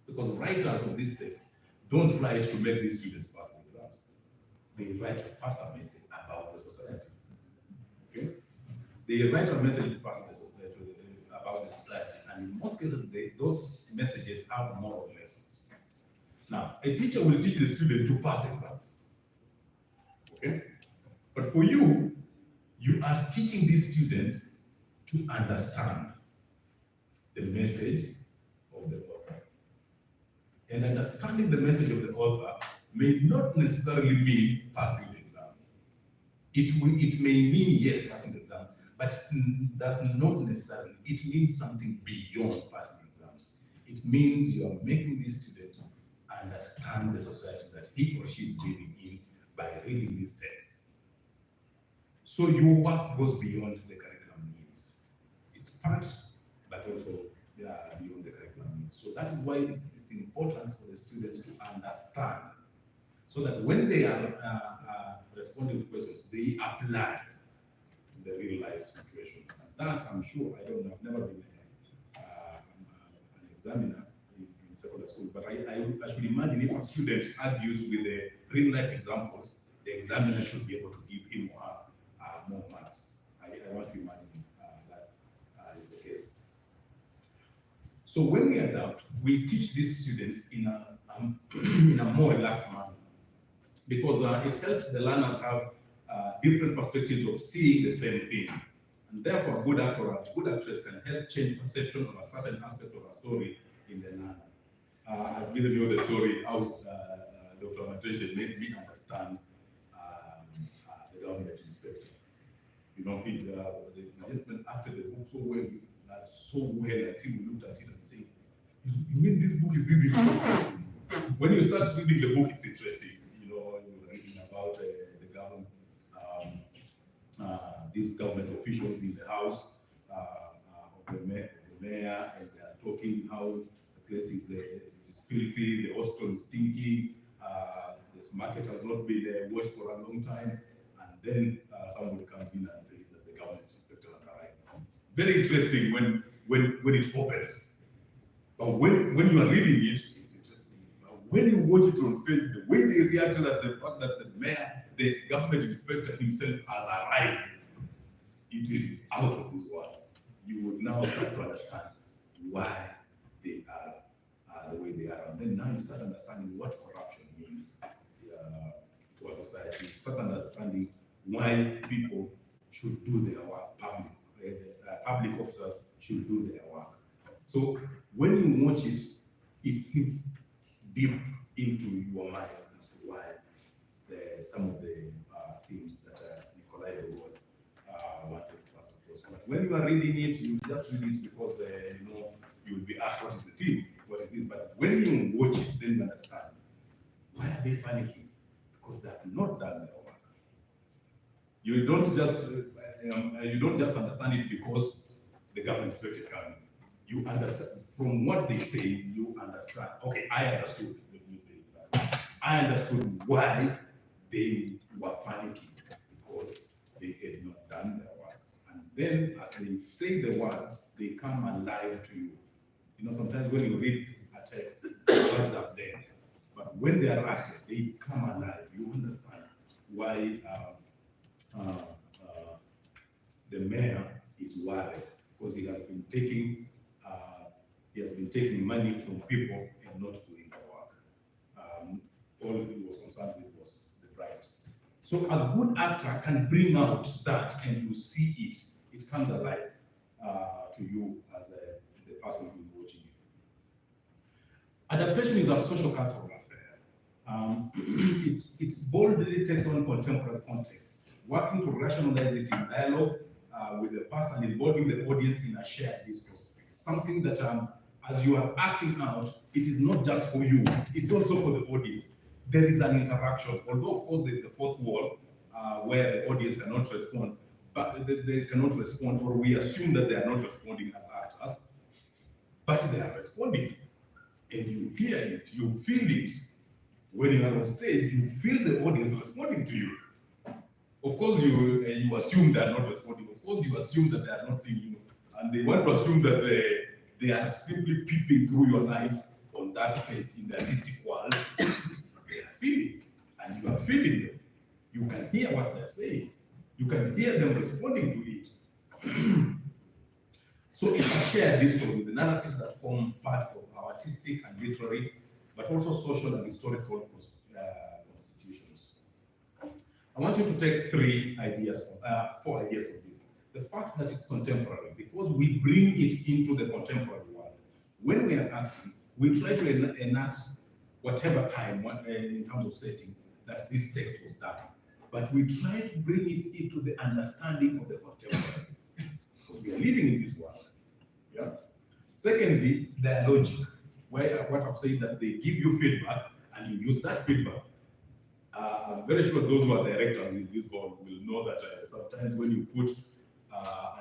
S5: Because writers of these texts don't write to make these students pass the exams. They write to pass a message about the society. Okay? They write a message to pass about the society, and in most cases, those messages have moral lessons. Now, a teacher will teach the student to pass exams. Okay? But for you, you are teaching this student to understand the message of the author. And understanding the message of the author may not necessarily mean passing the exam. It may mean, yes, passing the exam, but it does not necessarily. It means something beyond passing exams. It means you are making this student understand the society that he or she is living in by reading this text. So your work goes beyond the curriculum needs. It's part, but also beyond the curriculum needs. So that is why it's important for the students to understand, so that when they are responding to questions, they apply to the real life situation. And that, I'm sure, I've never been an examiner in secondary school, but I should imagine if a student argues with the real life examples, the examiner should be able to give him or her more marks. I want to imagine that is the case. So when we adapt, we teach these students in a more relaxed manner, because it helps the learners have different perspectives of seeing the same thing. And therefore, a good actor or a good actress can help change perception of a certain aspect of a story in the learner. I've given you the story how Dr. Adaptation made me understand the government inspector. You know, the gentleman acted the book so well until we looked at it and said, you mean this book is this interesting? When you start reading the book, it's interesting. You know, you're reading about the government, these government officials in the house of the mayor, and they are talking how the place is filthy, the hospital is stinky, this market has not been washed for a long time, and then somebody comes in and says that the government inspector has arrived. Very interesting when it opens. But when you are reading it, it's interesting. But when you watch it on stage, the way they reacted at the fact that the mayor, the government inspector himself has arrived, it is out of this world. You would now start to understand why they are the way they are. And then now you start understanding what corruption means to a society. You start understanding why people should do their work, public officers should do their work. So when you watch it, it sits deep into your mind as to why some of the themes that Nikolai de Gaulle wanted to pass across. But when you are reading it, you just read it because you will be asked what is the theme, what it is. But when you watch it, then you understand why are they panicking? Because they have not done their work. You don't just understand it because the government inspector is coming. You understand from what they say. You understand. Okay, I understood. Let me say that. I understood why they were panicking, because they had not done their work. And then, as they say the words, they come alive to you. You know, sometimes when you read a text, the words are there, but when they are acted, they come alive. You understand why the mayor is worried, because he has been taking money from people and not doing the work. All he was concerned with was the bribes. So a good actor can bring out that, and you see it. It comes alive to you as the person who is watching it. Adaptation is a social cultural affair. It boldly takes on contemporary context, working to rationalize it in dialogue with the past and involving the audience in a shared discourse. Something that as you are acting out, it is not just for you, it's also for the audience. There is an interaction, although of course there's the fourth wall where the audience cannot respond, but they cannot respond, or we assume that they are not responding as actors, but they are responding. And you hear it, you feel it. When you are on stage, you feel the audience responding to you. Of course, you assume they are not responding. Of course, you assume that they are not seeing you. And they want to assume that they are simply peeping through your life on that stage in the artistic world. They are feeling, and you are feeling them. You can hear what they're saying. You can hear them responding to it. So it's a shared discourse with the narratives that form part of our artistic and literary, but also social and historical constitutions. I want you to take four ideas from this. The fact that it's contemporary, because we bring it into the contemporary world. When we are acting, we try to enact whatever time in terms of setting that this text was done. But we try to bring it into the understanding of the contemporary, because we are living in this world. Yeah. Secondly, it's dialogic, where what I've said that they give you feedback and you use that feedback. I'm very sure those who are directors in this hall will know that sometimes when you put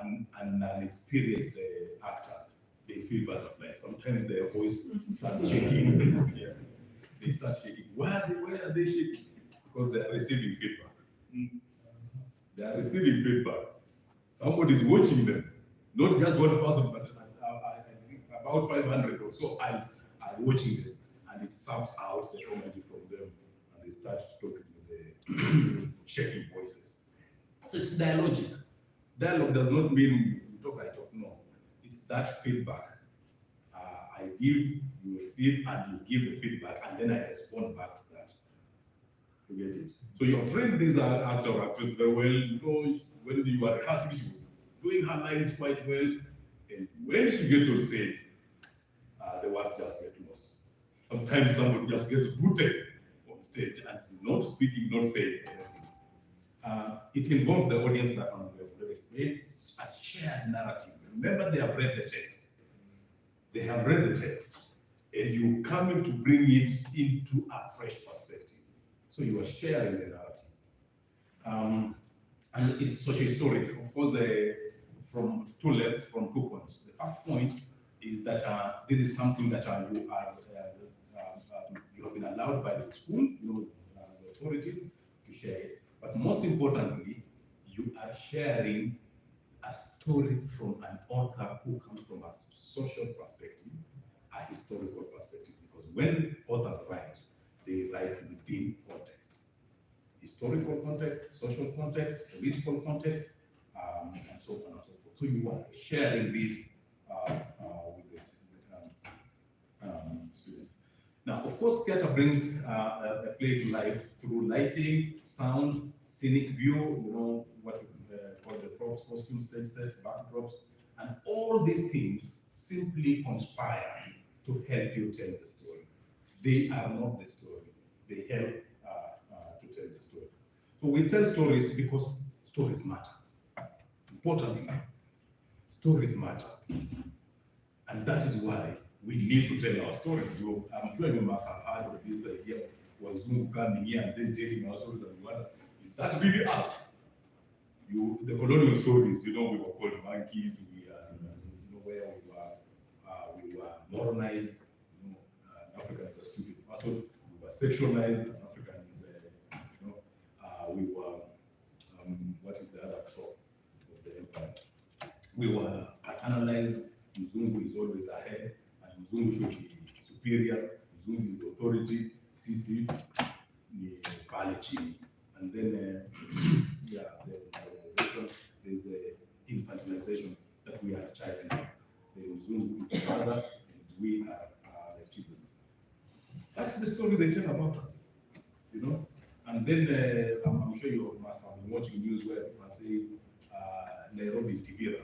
S5: an experienced actor, they feel butterflies. Sometimes their voice starts shaking. Yeah. They start shaking. Why are they shaking? Because they are receiving feedback. They are receiving feedback. Somebody is watching them, not just one person, but about 500 or so eyes are watching them, and it saps out the energy from them, and they start talking with the shaking voices. So it's dialogic. Dialogue does not mean you talk, I talk. No, it's that feedback. I give, you receive, and you give the feedback, and then I respond back to that. You get it? So you've trained these actor or actress very well. You know, when you are rehearsing, she was doing her lines quite well, and when she gets on stage, the words just get lost. Sometimes somebody just gets booted on stage and not speaking, not saying anything. It involves the audience that we have already explained. It's a shared narrative. Remember, they have read the text. They have read the text, and you come in to bring it into a fresh perspective. So you are sharing the narrative. And it's socio-historic, of course, from two points. The first point is that this is something that you have been allowed by the school, you know, as authorities, to share it. But most importantly, you are sharing a story from an author who comes from a social perspective, a historical perspective. Because when authors write, they write within context. Historical context, social context, political context, and so on and so forth. So you are sharing this with the students. Now, of course, theater brings a play to life through lighting, sound, scenic view, you know, what we call the props, costumes, stage sets, backdrops, and all these things simply conspire to help you tell the story. They are not the story. They help to tell the story. So we tell stories because stories matter. Importantly, stories matter. And that is why we need to tell our stories. I'm sure you must have heard of this idea of Wazungu coming here and then telling our stories, and wonder, is that really us? The colonial stories, you know, we were called monkeys, you know, where we were modernized, you know, Africans are stupid. Also, we were sexualized, and Africans, you know, we were, what is the other trope of the empire? We were paternalized. Mzungu is always ahead, and Mzungu should be superior. Mzungu is the authority. Sisi ni pale chini. And then, yeah, there's modernization, there's the infantilization that we are children. The Mzungu is the father, and we are the children. That's the story they tell about us, you know. And then I'm sure you must have been watching news where people say Nairobi is Kibera,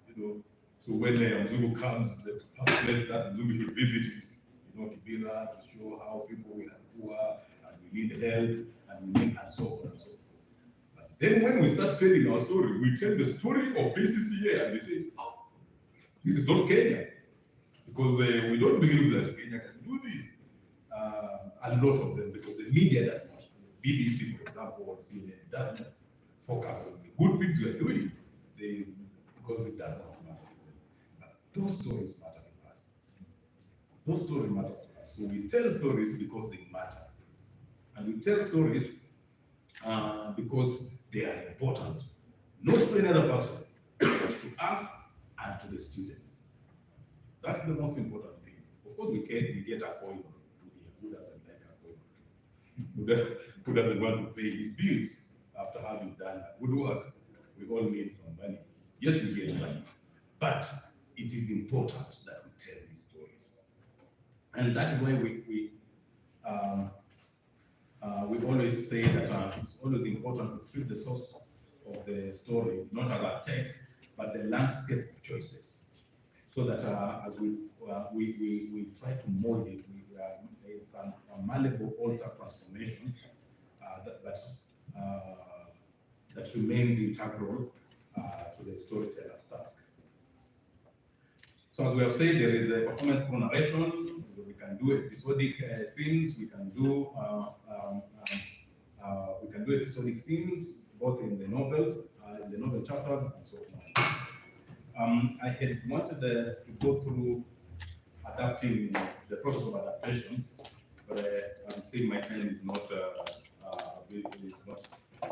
S5: you know. So when Mzungu comes, the first place that Mzungu should visit is, you know, Kibera, to show how people are poor and we need help and so on and so forth. But then when we start telling our story, we tell the story of KCCA and they say, oh, this is not Kenya, because we don't believe that Kenya can do this. A lot of them, because the media does not. BBC, for example, or CNN does not focus on the good things we are doing, because it does not matter to them. But those stories matter to us. Those stories matter to us. So we tell stories because they matter. And we tell stories because they are important, not to another person, but to us and to the students. That's the most important thing. Of course, we get a coin or two here. Who doesn't like a coin or two? Who doesn't want to pay his bills after having done good work? We all need some money. Yes, we get money, but it is important that we tell these stories. And that is why we always say that it's always important to treat the source of the story not as a text, but the landscape of choices. so that as we try to mold it, it's a malleable alter transformation that remains integral to the storyteller's task. So as we have said, there is a performance through narration. We can do episodic scenes. We can do episodic scenes both in the novels, in the novel chapters, and so on. I had wanted to go through adapting the process of adaptation, but I'm seeing my time is not.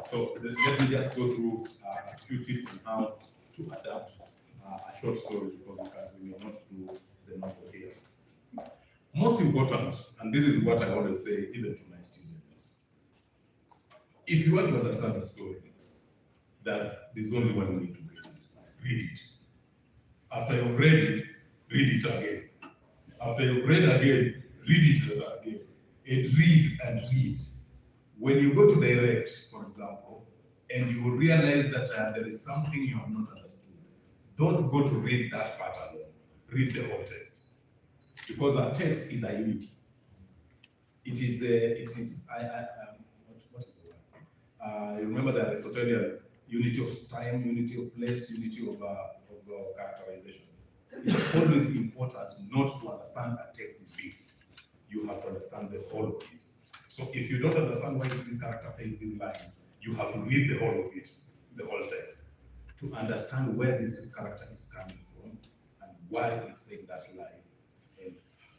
S5: So let me just go through a few tips on how to adapt a short story, because we may not do the novel here. Most important, and this is what I always say even to my students, if you want to understand a story, that there's only one way to read it. Read it. After you've read it, read it again. After you've read again, read it again. And read and read. When you go to direct, for example, and you will realize that there is something you have not understood, don't go to read that part alone. Read the whole text. Because our text is a unity. What is the word? You remember the Aristotelian unity of time, unity of place, unity of characterization. It's always important not to understand a text in bits. You have to understand the whole of it. So if you don't understand why this character says this line, you have to read the whole of it, the whole text, to understand where this character is coming from and why he's saying that line, and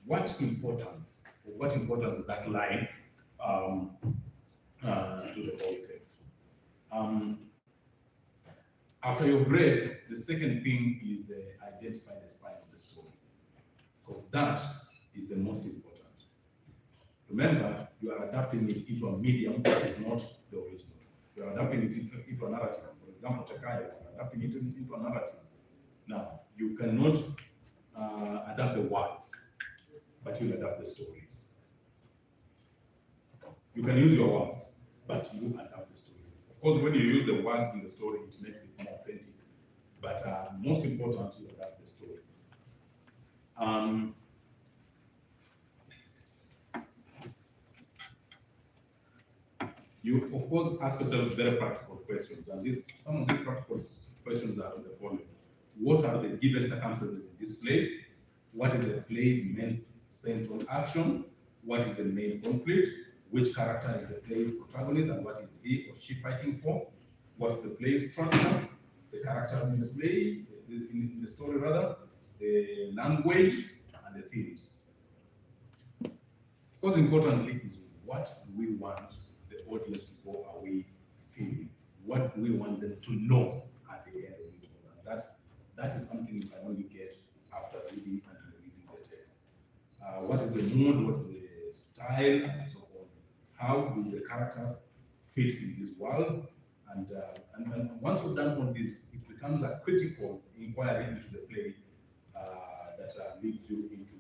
S5: what importance is that line to the whole text. After you've read, the second thing is identify the spine of the story, because that is the most important. Remember, you are adapting it into a medium that is not the original. You are adapting it into a narrative. For example, Tekaya, you are adapting it into a narrative. Now, you cannot adapt the words, but you'll adapt the story. You can use your words, but you adapt the story. Of course, when you use the words in the story, it makes it more authentic. But most important, you adapt the story. You, of course, ask yourself very practical questions, and some of these practical questions are the following. What are the given circumstances in this play? What is the play's main central action? What is the main conflict? Which character is the play's protagonist, and what is he or she fighting for? What's the play's structure? The characters in the play, in the story rather, the language, and the themes. Of course, importantly is what do we want the audience to go away feeling? What do we want them to know at the end of it all? And that is something you can only get after reading and reading the text. What is the mood? What's the style? And so on. How do the characters fit in this world? And once you've done all this, it becomes a critical inquiry into the play that leads you into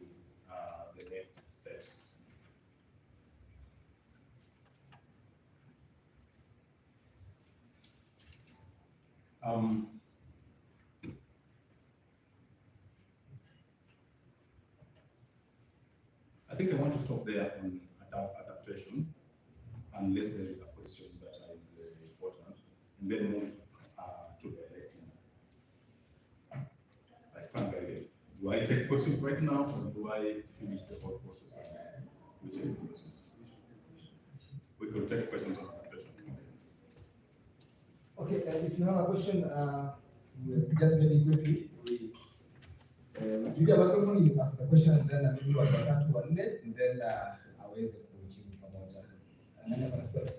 S5: the next steps. I think I want to stop there on adaptation, unless there is a question that is important, and then move to directing. I stand guided. Do I take questions right now, or do I finish the whole process and we take questions? We could take questions on adaptation.
S1: Okay, if you have a question, just maybe quickly, give you a microphone, you ask the question, and then maybe watu watatu wanne, and then aweze kujibu pamoja. Nani ana swali?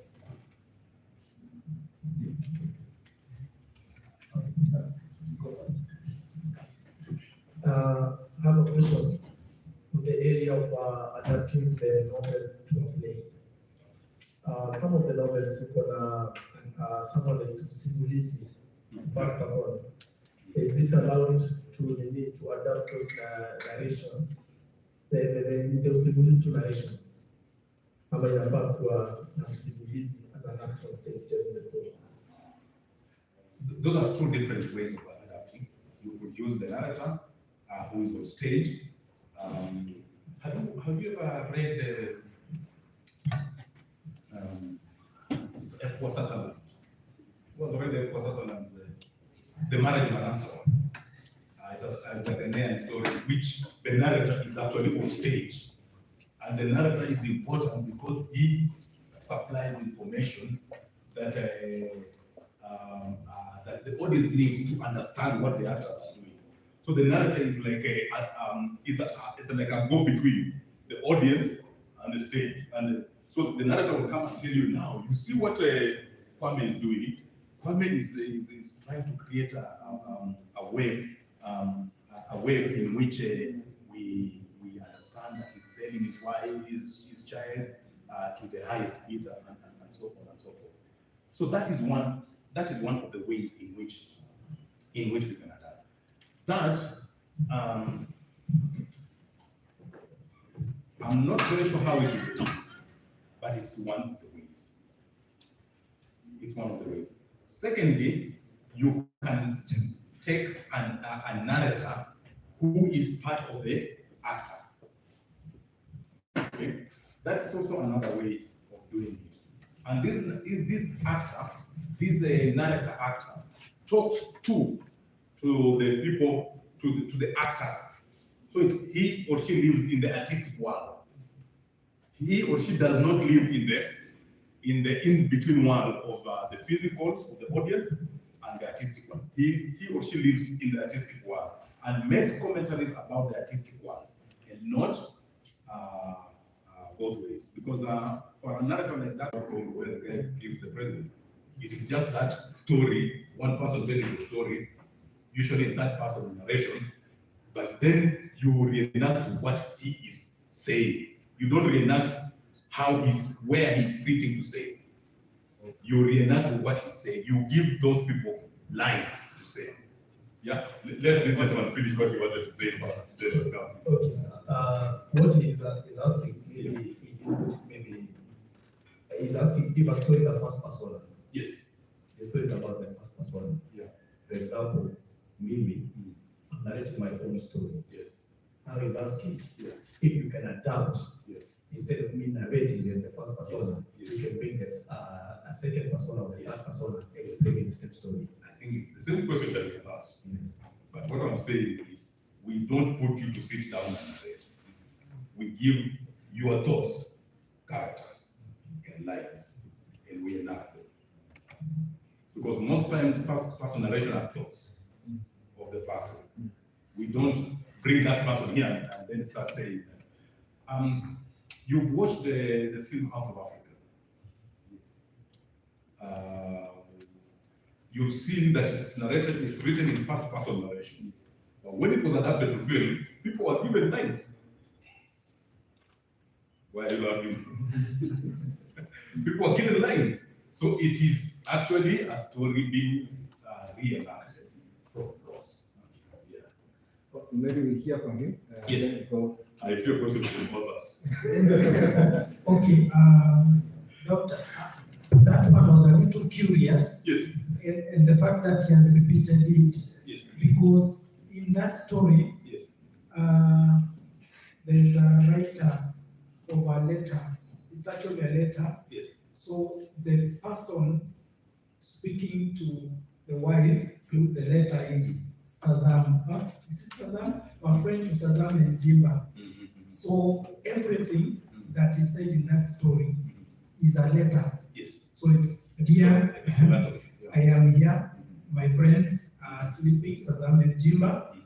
S1: Go first.
S6: I have a question in the area of adapting the novel to a play. Some of the novels you can someone like simulizi, first person. Is it allowed to adapt those narrations, the simulizi to narrations? Ama inafaa kuwa na simulizi as an actor on stage telling the story?
S5: Those are two different ways of adapting. You could use the narrator who is on stage. Have you ever read F4 Sutherland? Who has read F4 Sutherland's The Marriage Maranza? It's a Ghanaian story, which the narrator is actually on stage. And the narrator is important because he supplies information that that the audience needs to understand what the actors are doing. So the narrator is like it's like a go-between the audience and the stage. And so the narrator will come and tell you, now, you see what Kwame is doing. Kwame is trying to create a web in which we understand that he's selling his wife, his child to the highest bidder, and so on and so forth. So that is one of the ways in which we can adapt. That I'm not very sure how it is, but it's one of the ways. It's one of the ways. Secondly, you can take a narrator who is part of the actors. Okay? That's also another way of doing it. And this actor, this narrator actor, talks to the people, to the actors. So he or she lives in the artistic world. He or she does not live in the in-between world of the physical of the audience and the artistic one. He or she lives in the artistic world and makes commentaries about the artistic world and not both ways. Because for a narrative like that, where the guy kills the president, it's just that story, one person telling the story, usually that person narration, but then you reenact what he is saying. You don't reenact where he's sitting to say. You reenact what he's saying. You give those people lines to say. Yeah, let this gentleman finish what he wanted to say first.
S6: Okay, sir. What he is asking, maybe he's asking if a story is a first person.
S5: Yes.
S6: The story is about the first person.
S5: Yeah.
S6: For example, me, I'm narrating my own story.
S5: Yes.
S6: Now he's asking
S5: Yeah.
S6: if you can adapt.
S5: Yes.
S6: Instead of me narrating in the first person,
S5: Yes.
S6: you can bring a second person or the
S5: Yes.
S6: first person explaining the same story.
S5: I think it's the same question that he has asked.
S6: Yes.
S5: But what I'm saying is, we don't put you to sit down and narrate. We give your thoughts, characters, and lines, and we enact them. Because most times, first person narration are thoughts of the person. We don't bring that person here and then start saying that. You've watched the film Out of Africa. You've seen that it's written in first person narration. But when it was adapted to film, people were given lines. Why are you laughing? People were given lines. So it is actually a story being reenacted from Ross. Yeah.
S7: Well, maybe we hear from him.
S5: Yes.
S7: Then we go.
S5: I feel question from both us.
S8: Okay, Doctor, that one was a little curious.
S5: Yes.
S8: And the fact that he has repeated it.
S5: Yes.
S8: Because in that story,
S5: Yes.
S8: there is a writer of a letter. It's actually a letter.
S5: Yes.
S8: So the person speaking to the wife through the letter is Sazam. Is it Sazam? We're friend to Sazam and Jimba. So everything that is said in that story is a letter.
S5: Yes.
S8: So it's dear, I am here, my friends are sleeping, Sazam and Jimba,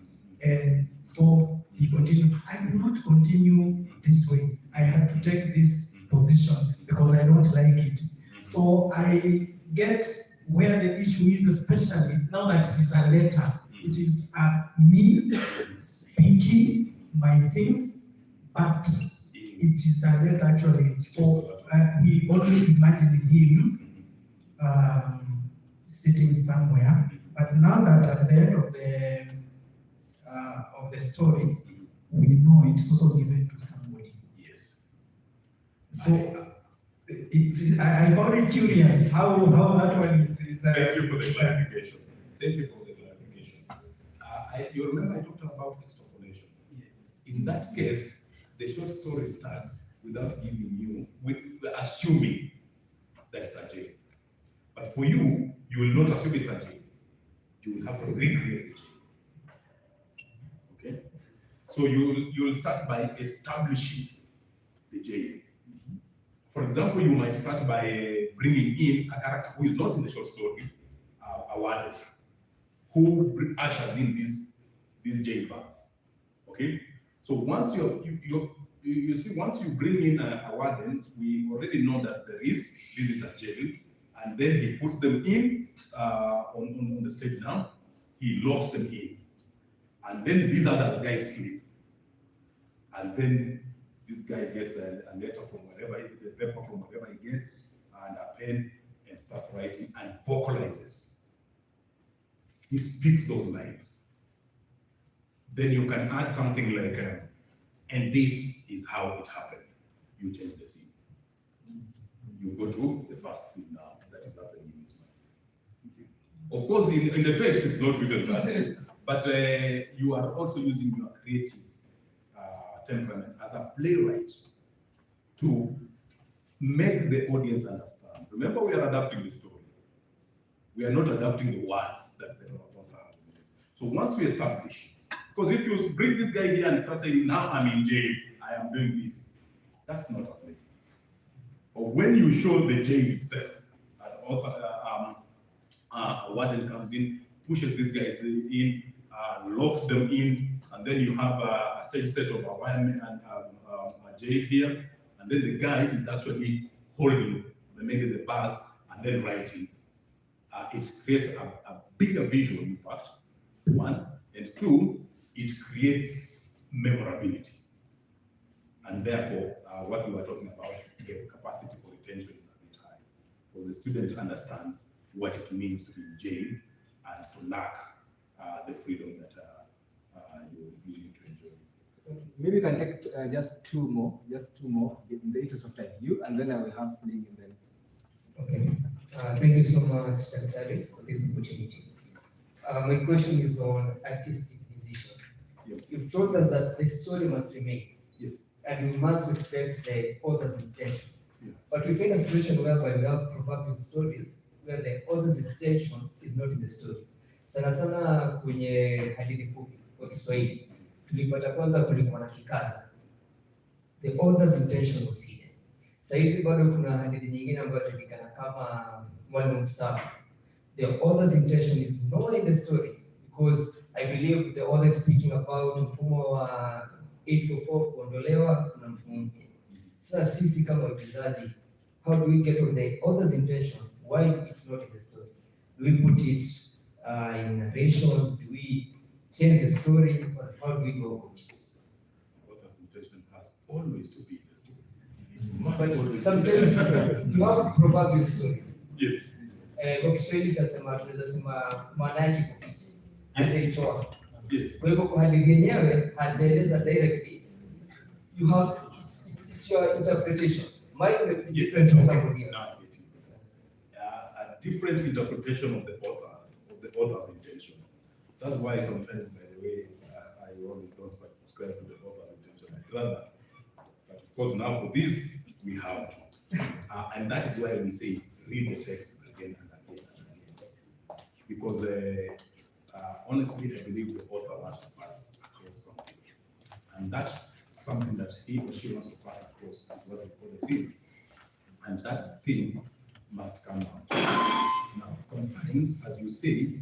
S8: and so he continued. I will not continue this way. I have to take this position because I don't like it. So I get where the issue is, especially now that it is a letter. It is me speaking my things, but it is a letter actually. So we only imagine him sitting somewhere. But now that at the end of the story, we know it's also given to somebody.
S5: Yes.
S8: So I found it curious how that one is.
S5: Thank you for the clarification. Thank you for the clarification. You remember I talked about extrapolation. In that case, the short story starts without assuming that it's a jail. But for you, you will not assume it's a jail. You will have to recreate the jail. Okay? So you'll start by establishing the jail. For example, you might start by bringing in a character who is not in the short story, a warden, who ushers in these jail bars. Okay? So once you see, once you bring in a warden, we already know that this is a jail, and then he puts them in on the stage now. He locks them in, and then these other guys sleep, and then this guy gets a letter from whatever, the paper from whatever he gets, and a pen, and starts writing and vocalizes. He speaks those lines. Then you can add something like, and this is how it happened. You change the scene. You go to the first scene now that is happening in his mind. Of course, in the text it's not written that, but you are also using your creative temperament as a playwright to make the audience understand. Remember, we are adapting the story. We are not adapting the words that the author has written. So once we establish, because if you bring this guy here and start saying, now I'm in jail, I am doing this, that's not a play. But when you show the jail itself, an author, a warden comes in, pushes these guys in, locks them in, and then you have a stage set of a wireman and a jail here, and then the guy is actually holding maybe the bars and then writing. It creates a bigger visual impact, one, and two, it creates memorability. And therefore, what we were talking about, the capacity for retention is a bit high, because the student understands what it means to be in jail and to lack the freedom that you need to enjoy.
S7: Maybe you can take just two more in the interest of time. You, and then I will have Celine and then.
S8: Okay. Thank you so much, Daktari, for this opportunity. My question is on artistic decision.
S5: Yep.
S8: You've told us that the story must remain.
S5: Yes.
S8: And we must respect the author's intention.
S5: Yeah.
S8: But we find a situation whereby we have proverbial stories where the author's intention is not in the story. Sana sana kwenye hadithi fupi kwa Kiswahili tulipata kwanza kulikuwa na kikaza. The author's intention was hidden. Saizi bado kuna hadithi nyingine ambayo tulikana kama mwalimu mstaafu. The author's intention is not in the story because I believe the author is speaking about mfumo wa 844 kuondolewa kuna mfumo mpya. Sasa sisi kama waigizaji, how do we get on the author's intention while it's not in the story? Do we put it in narration? Do we change the story? Or how do we go about it?
S5: Author's intention has always to be in the story. It must
S8: But
S5: always
S8: sometimes you have proverbial stories.
S5: Yes.
S8: Kwa Kiswahili tunaweza sema maana yake kuficha. Hajaitoa.
S5: Yes.
S8: Kwa hivyo kwa hadithi yenyewe hajaeleza directly. You have it's your interpretation. Mine may be different to somebody else.
S5: Now I get it. A different interpretation of the author's intention. That's why sometimes, by the way, I always don't subscribe to the author's intention. I'd rather, but of course now for this we have to, and that is why we say read the text again and again and again, because honestly, I believe the author wants to pass across something, and that something that he or she wants to pass across is what we call the theme, and that theme must come out. Now, sometimes, as you say,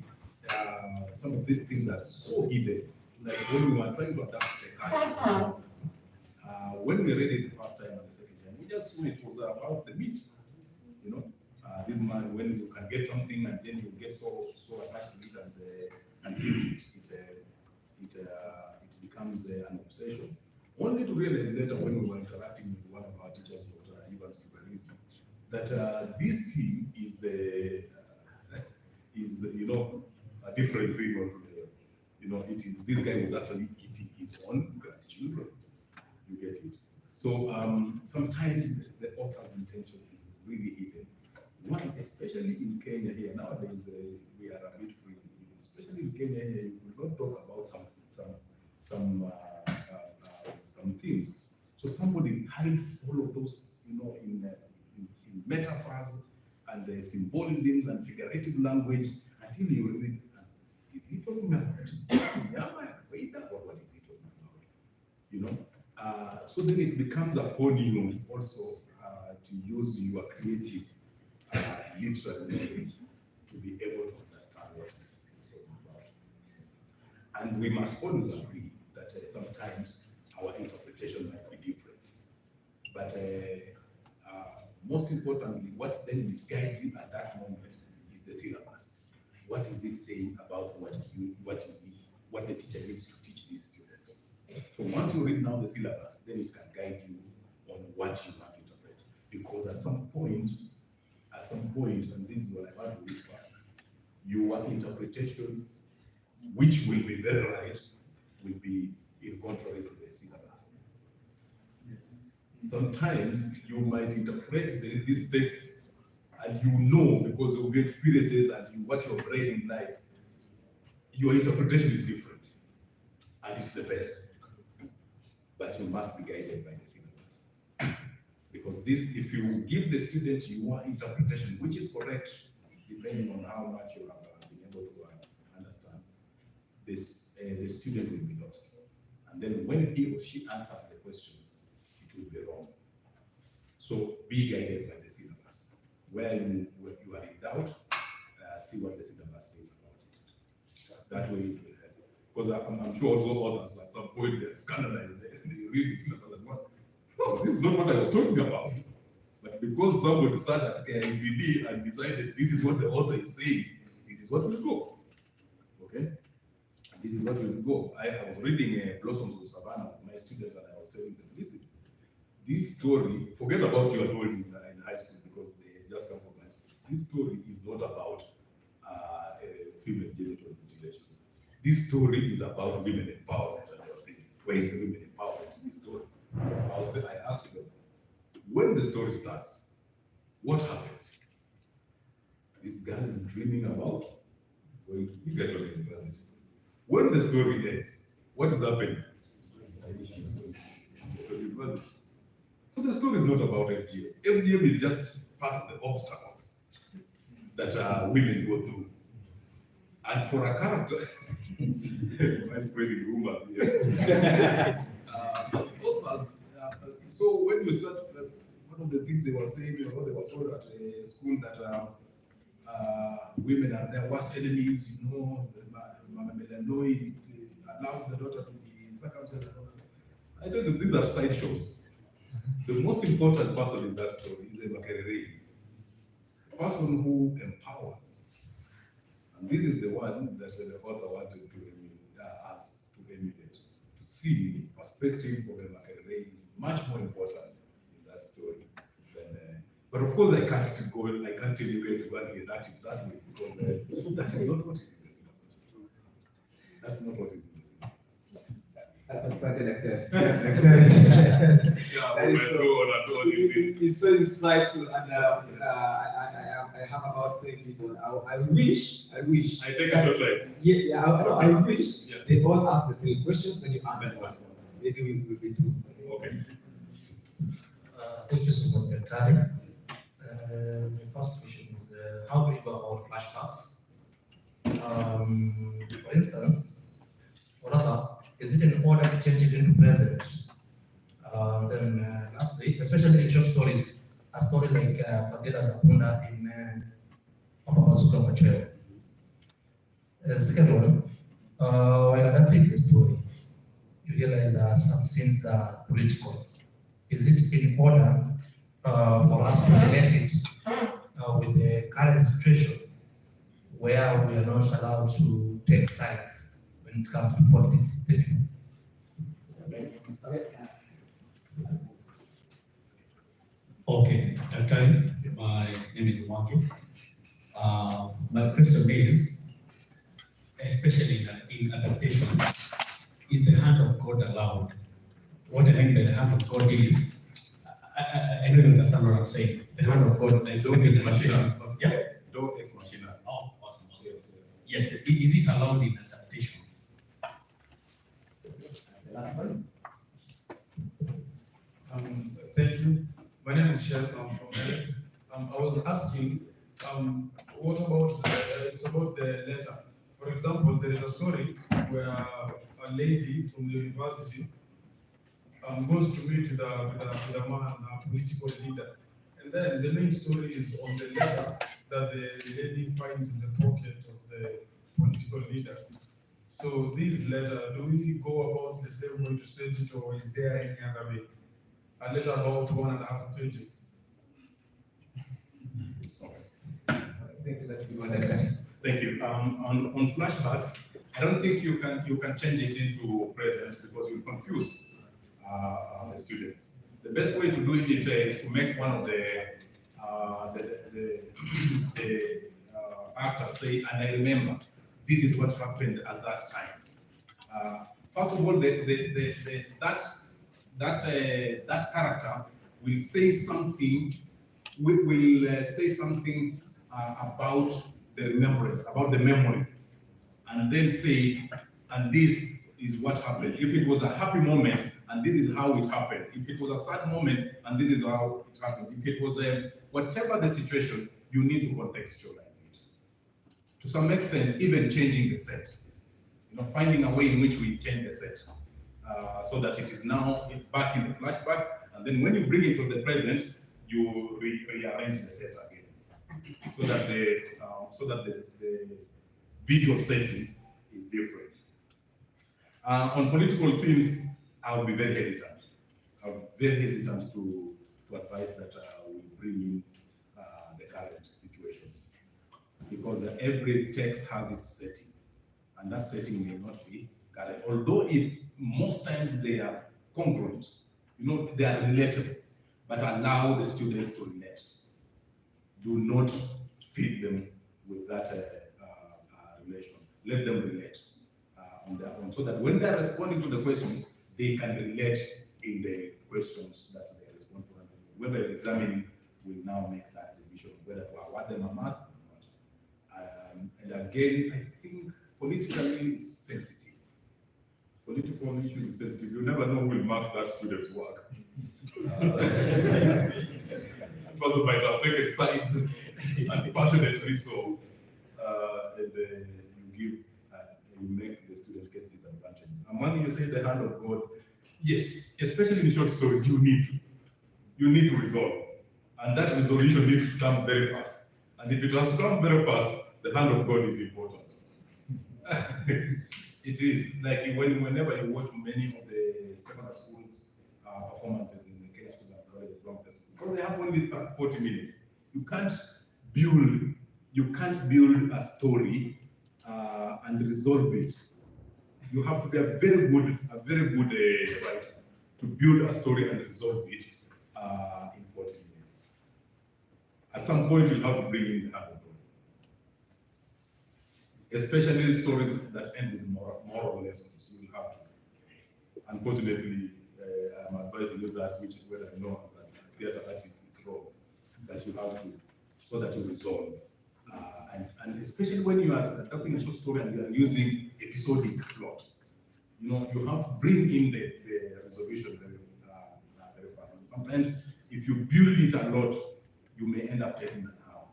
S5: some of these things are so hidden. Like when we were trying to adapt the kind, when we read it the first time and the second time, we just knew it was about the meat. You know, this man, when you can get something and then you get so attached to it, and until it becomes an obsession. Only to realize later when we were interacting with one of our teachers, Dr. Evans Kibarizi, that this thing is a different thing altogether. You know, it is, this guy was actually eating his own grandchildren. You get it? So sometimes the author's intention is really hidden. One, especially in Kenya here, nowadays we are a bit free. Especially in Kenya here, you will not talk about some some themes. So somebody hides all of those, in metaphors and symbolisms and figurative language until you read, is he talking about Nyama, Kawaida, or what is he talking about? So then it becomes upon you also to use your creative literary language to be able to understand what he's talking about. And we must always agree that sometimes our interpretation might be different. But most importantly, what then will guide you at that moment is the syllabus. What is it saying about what the teacher needs to teach this student? So once you read now the syllabus, then it can guide you on what you want to interpret. Because at some point, and this is what I want to whisper, your interpretation, which will be very right, will be in contrary to the syllabus. Sometimes you might interpret this text and because of your experiences and what you have read in life, your interpretation is different and it's the best. But you must be guided by the syllabus. Because if you give the student your interpretation, which is correct, depending on how much you have been able to understand, the student will be lost. And then when he or she answers the question, it will be wrong. So be guided by the syllabus. Where you are in doubt, see what the syllabus says about it. That way it will help. Because I'm sure also others at some point they're scandalized. They read the syllabus and what? No, this is not what I was talking about. But because somebody sat at KICD and decided this is what the author is saying, this is what will go. Okay? This is what will go. I was reading Blossoms of Savannah with my students and I was telling them, listen, this story, forget about you told in high school because they just come from high school. This story is not about female genital mutilation. This story is about women empowerment. And I was saying, where is the women empowerment in this story? I asked them, when the story starts, what happens? This girl is dreaming about going to university. When the story ends, what is happening? She's going to university. So the story is not about FGM. FGM is just part of the obstacles that women go through. And for a character, I'm spreading rumors here. So when you start, one of the things they were saying, they were told at school that women are their worst enemies, Mama Melanoi, it allows the daughter to be circumcised. I tell them these are sideshows. The most important person in that story is a Makerere, a person who empowers. And this is the one that the author wanted us to emulate. To see the perspective of a Makerere is much more important in that story than. But of course, I can't tell you guys to go and reenact it that way because that is not what is in the syllabus. That's not what is in the syllabus.
S1: It's so insightful, and I have about 3 people. I wish.
S5: I take a short line.
S1: I wish they all ask the 3 questions, then you ask the answer. Maybe we'll be through.
S5: Okay.
S6: Thank you so much, Daktari. My first question is, how do you go about flashbacks? For instance, or rather, is it in order to change it into present? Then lastly, especially in short stories, a story like Fadila Sapunda in Papazuka Machweo. Second one, while adapting the story, you realize there are some scenes that are political. Is it in order for us to relate it with the current situation where we are not allowed to take sides when it comes to politics? Thank you.
S9: Okay, Daktari, my name is Mwaki. My question is, especially in adaptation, is the hand of God allowed? What I mean by the hand of God is, I know you understand what I'm saying. The hand of God, I don't mean machina. Yeah?
S5: Do ex machina.
S9: Oh, awesome. Yes, is it allowed in adaptations?
S6: The last one.
S10: Thank you. My name is Shep. I'm from Elect. I was asking, what about it's about the letter. For example, there is a story where a lady from the university goes to meet with a man, a political leader. And then the main story is on the letter that the lady finds in the pocket of the political leader. So this letter, do we go about the same way to stage it, or is there any other way? A letter about 1.5 pages.
S5: Thank you. On flashbacks, I don't think you can change it into present because you confuse the students. The best way to do it is to make one of the actors say, "And I remember, this is what happened at that time." First of all, that character will say something. Will say something about the remembrance, about the memory, and then say, "And this is what happened." If it was a happy moment, and this is how it happened. If it was a sad moment, and this is how it happened. If it was whatever the situation, you need to contextualize it. To some extent, even changing the set. Finding a way in which we change the set so that it is now back in the flashback, and then when you bring it to the present, you rearrange the set again, so that the visual setting is different. On political scenes, I'll be very hesitant. I'm very hesitant to advise that we bring in the current situations, because every text has its setting, and that setting may not be current. Although most times they are congruent, they are relatable, but allow the students to relate. Do not feed them with that relation. Let them relate on their own, so that when they are responding to the questions, they can relate in the questions that they respond to. And whoever is examining will now make that decision whether to award them a mark or not. And again, I think politically it's sensitive. Political issue is sensitive. You never know who will mark that student's work. People might have taken sides and passionately so, and you make the student get disadvantaged. And when you say the hand of God, yes, especially in short stories, you need to resolve, and that resolution needs to come very fast. And if it has to come very fast, the hand of God is important. It is like whenever you watch many of the secondary schools performances in the Kenya schools and colleges, because they have only 40 minutes. You can't build a story and resolve it. You have to be a very good writer to build a story and resolve it in 40 minutes. At some point, you'll have to bring in the hand of God, especially stories that end with moral lessons. You will have to. Unfortunately, I'm advising you that, which is what I know as a theater artist, it's wrong, that you have to, so that you resolve. And especially when you are adapting a short story and you are using episodic plot, you have to bring in the resolution very fast. And sometimes, if you build it a lot, you may end up taking an hour,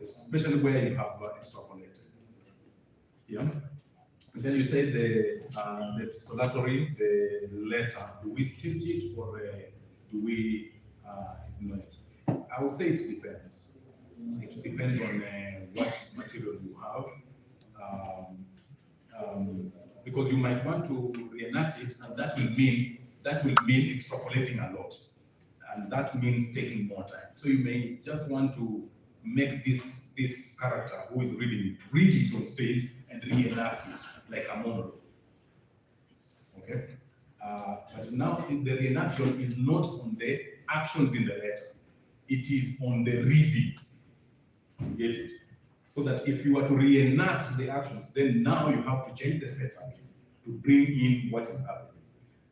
S5: especially where you have extrapolated. Yeah. And then you said the epistolatory, the letter. Do we stage it or do we ignore it? I would say it depends. It depends on what material you have, because you might want to reenact it, and that will mean extrapolating a lot, and that means taking more time. So you may just want to make this character who is read it on stage and reenact it like a monologue. Okay, but now the reenaction is not on the actions in the letter; it is on the reading. You get it? So that if you were to reenact the actions, then now you have to change the setup to bring in what is happening.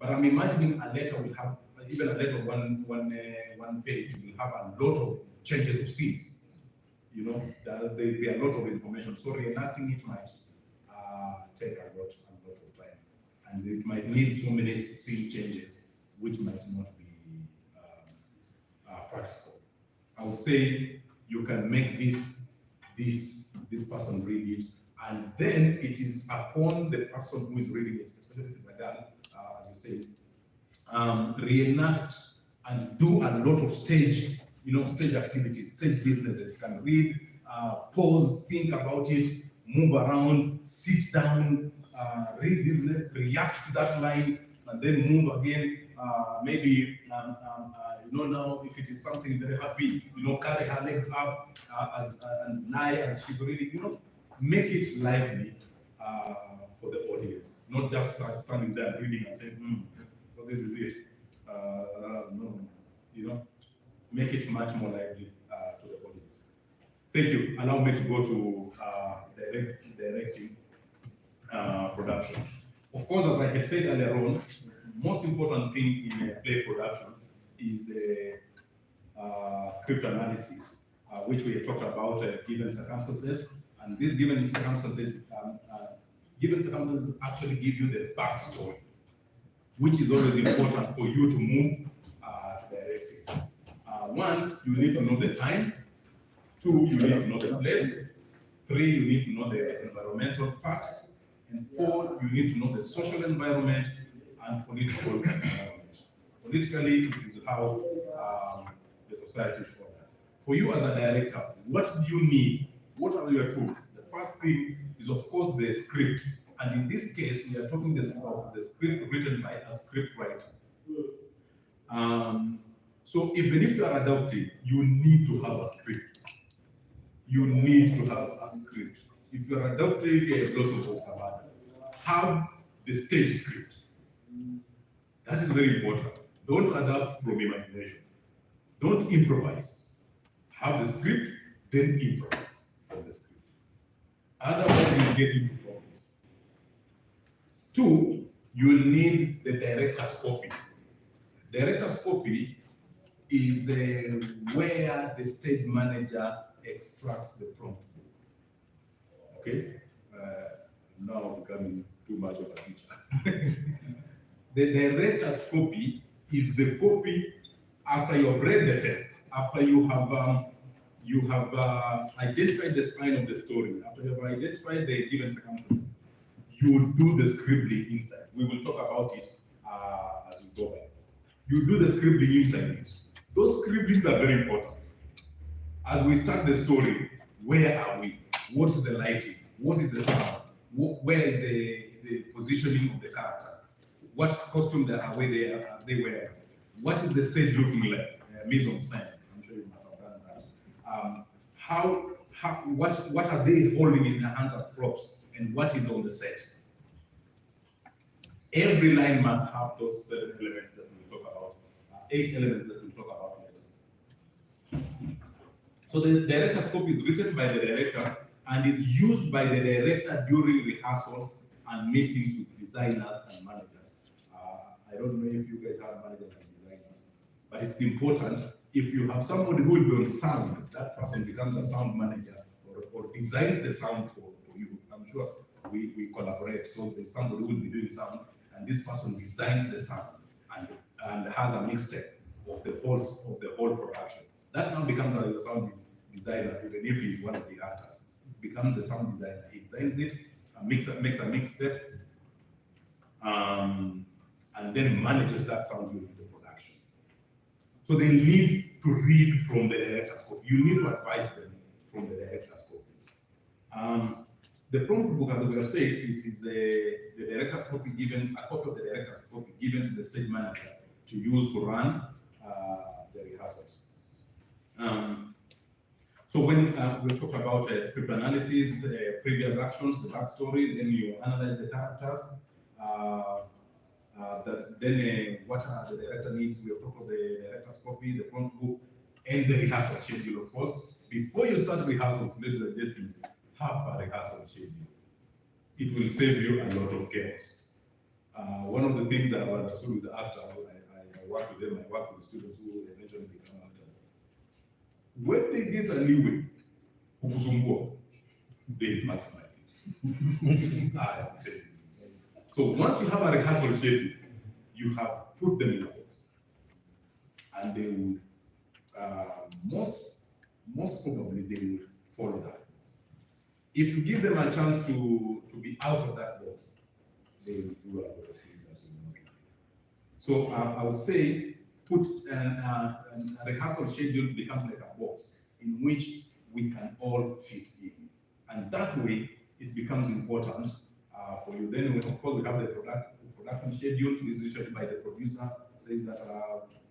S5: But I'm imagining a letter will have, even a letter of one page will have a lot of changes of scenes. There will be a lot of information. So reenacting it might take a lot of time, and it might need so many scene changes, which might not be I would say you can make this person read it, and then it is upon the person who is reading it, especially if it's a girl, as you say, reenact and do a lot of stage activities, stage businesses. Can read, pause, think about it, move around, sit down, read this, react to that line, and then move again. Maybe now if it is something very happy, carry her legs up and lie as she's reading. Make it lively for the audience, not just standing there reading and saying, so this is it. No, make it much more lively to the audience. Thank you. Allow me to go to directing production. Of course, as I had said earlier on, most important thing in play production is script analysis, which we talked about given circumstances. And these given circumstances actually give you the backstory, which is always important for you to move to directing. One, you need to know the time. Two, you need to know the place. Three, you need to know the environmental facts. And four, you need to know the social environment and political environment. Politically, it is how the society is ordered. For you as a director, what do you need? What are your tools? The first thing is, of course, the script. And in this case, we are talking about the script written by a script writer. So even if you are adopting, you need to have a script. You need to have a script. If you are adopting a blossom of Savannah, have the stage script. That is very important. Don't adapt from imagination. Don't improvise. Have the script, then improvise from the script. Otherwise, you get into problems. Two, you will need the director's copy. Director's copy is where the stage manager extracts the prompt book. Okay? Now becoming too much of a teacher. The director's copy is the copy after you have read the text, after you have identified the spine of the story, after you have identified the given circumstances. You do the scribbling inside. We will talk about it as we go by. You do the scribbling inside it. Those scribblings are very important. As we start the story, where are we? What is the lighting? What is the sound? Where is the positioning of the characters? What costume are they wearing? What is the stage looking like? Mise en scène. I'm sure you must have done that. What are they holding in their hands as props? And what is on the set? Every line must have those 7 elements that we'll talk about, 8 elements that we'll talk about later. So the director's copy is written by the director and is used by the director during rehearsals and meetings with designers and managers. I don't know if you guys have managers and designers, but it's important. If you have somebody who will be on sound, that person becomes a sound manager or designs the sound for you. I'm sure we collaborate. So there's somebody who will be doing sound, and this person designs the sound and has a mixtape of the whole production. That now becomes a sound designer, even if he's one of the actors. Becomes the sound designer. He designs it, makes a mixtape, and then manages that sound during the production. So they need to read from the director's copy. You need to advise them from the director's copy. The prompt book, as we have said, it is the director's copy a copy of the director's copy given to the stage manager to use to run the rehearsals. So when we talk about script analysis, previous actions, the backstory, then you analyze the characters. Then what the director needs, we have talked about the director's copy, the prompt book, and the rehearsal schedule, of course. Before you start rehearsals, ladies and gentlemen, have a rehearsal schedule. It will save you a lot of chaos. One of the things I've understood with the actors, I work with them, I work with students who eventually become actors. When they get a leeway, they maximize it. I am telling you. So once you have a rehearsal schedule, you have put them in a box, and they will most probably they will follow that box. If you give them a chance to be out of that box, they will do a lot of things that you will not like. So I would say put a rehearsal schedule becomes like a box in which we can all fit in. And that way, it becomes important for you. Then, of course, we have the production schedule. This is usually by the producer, says that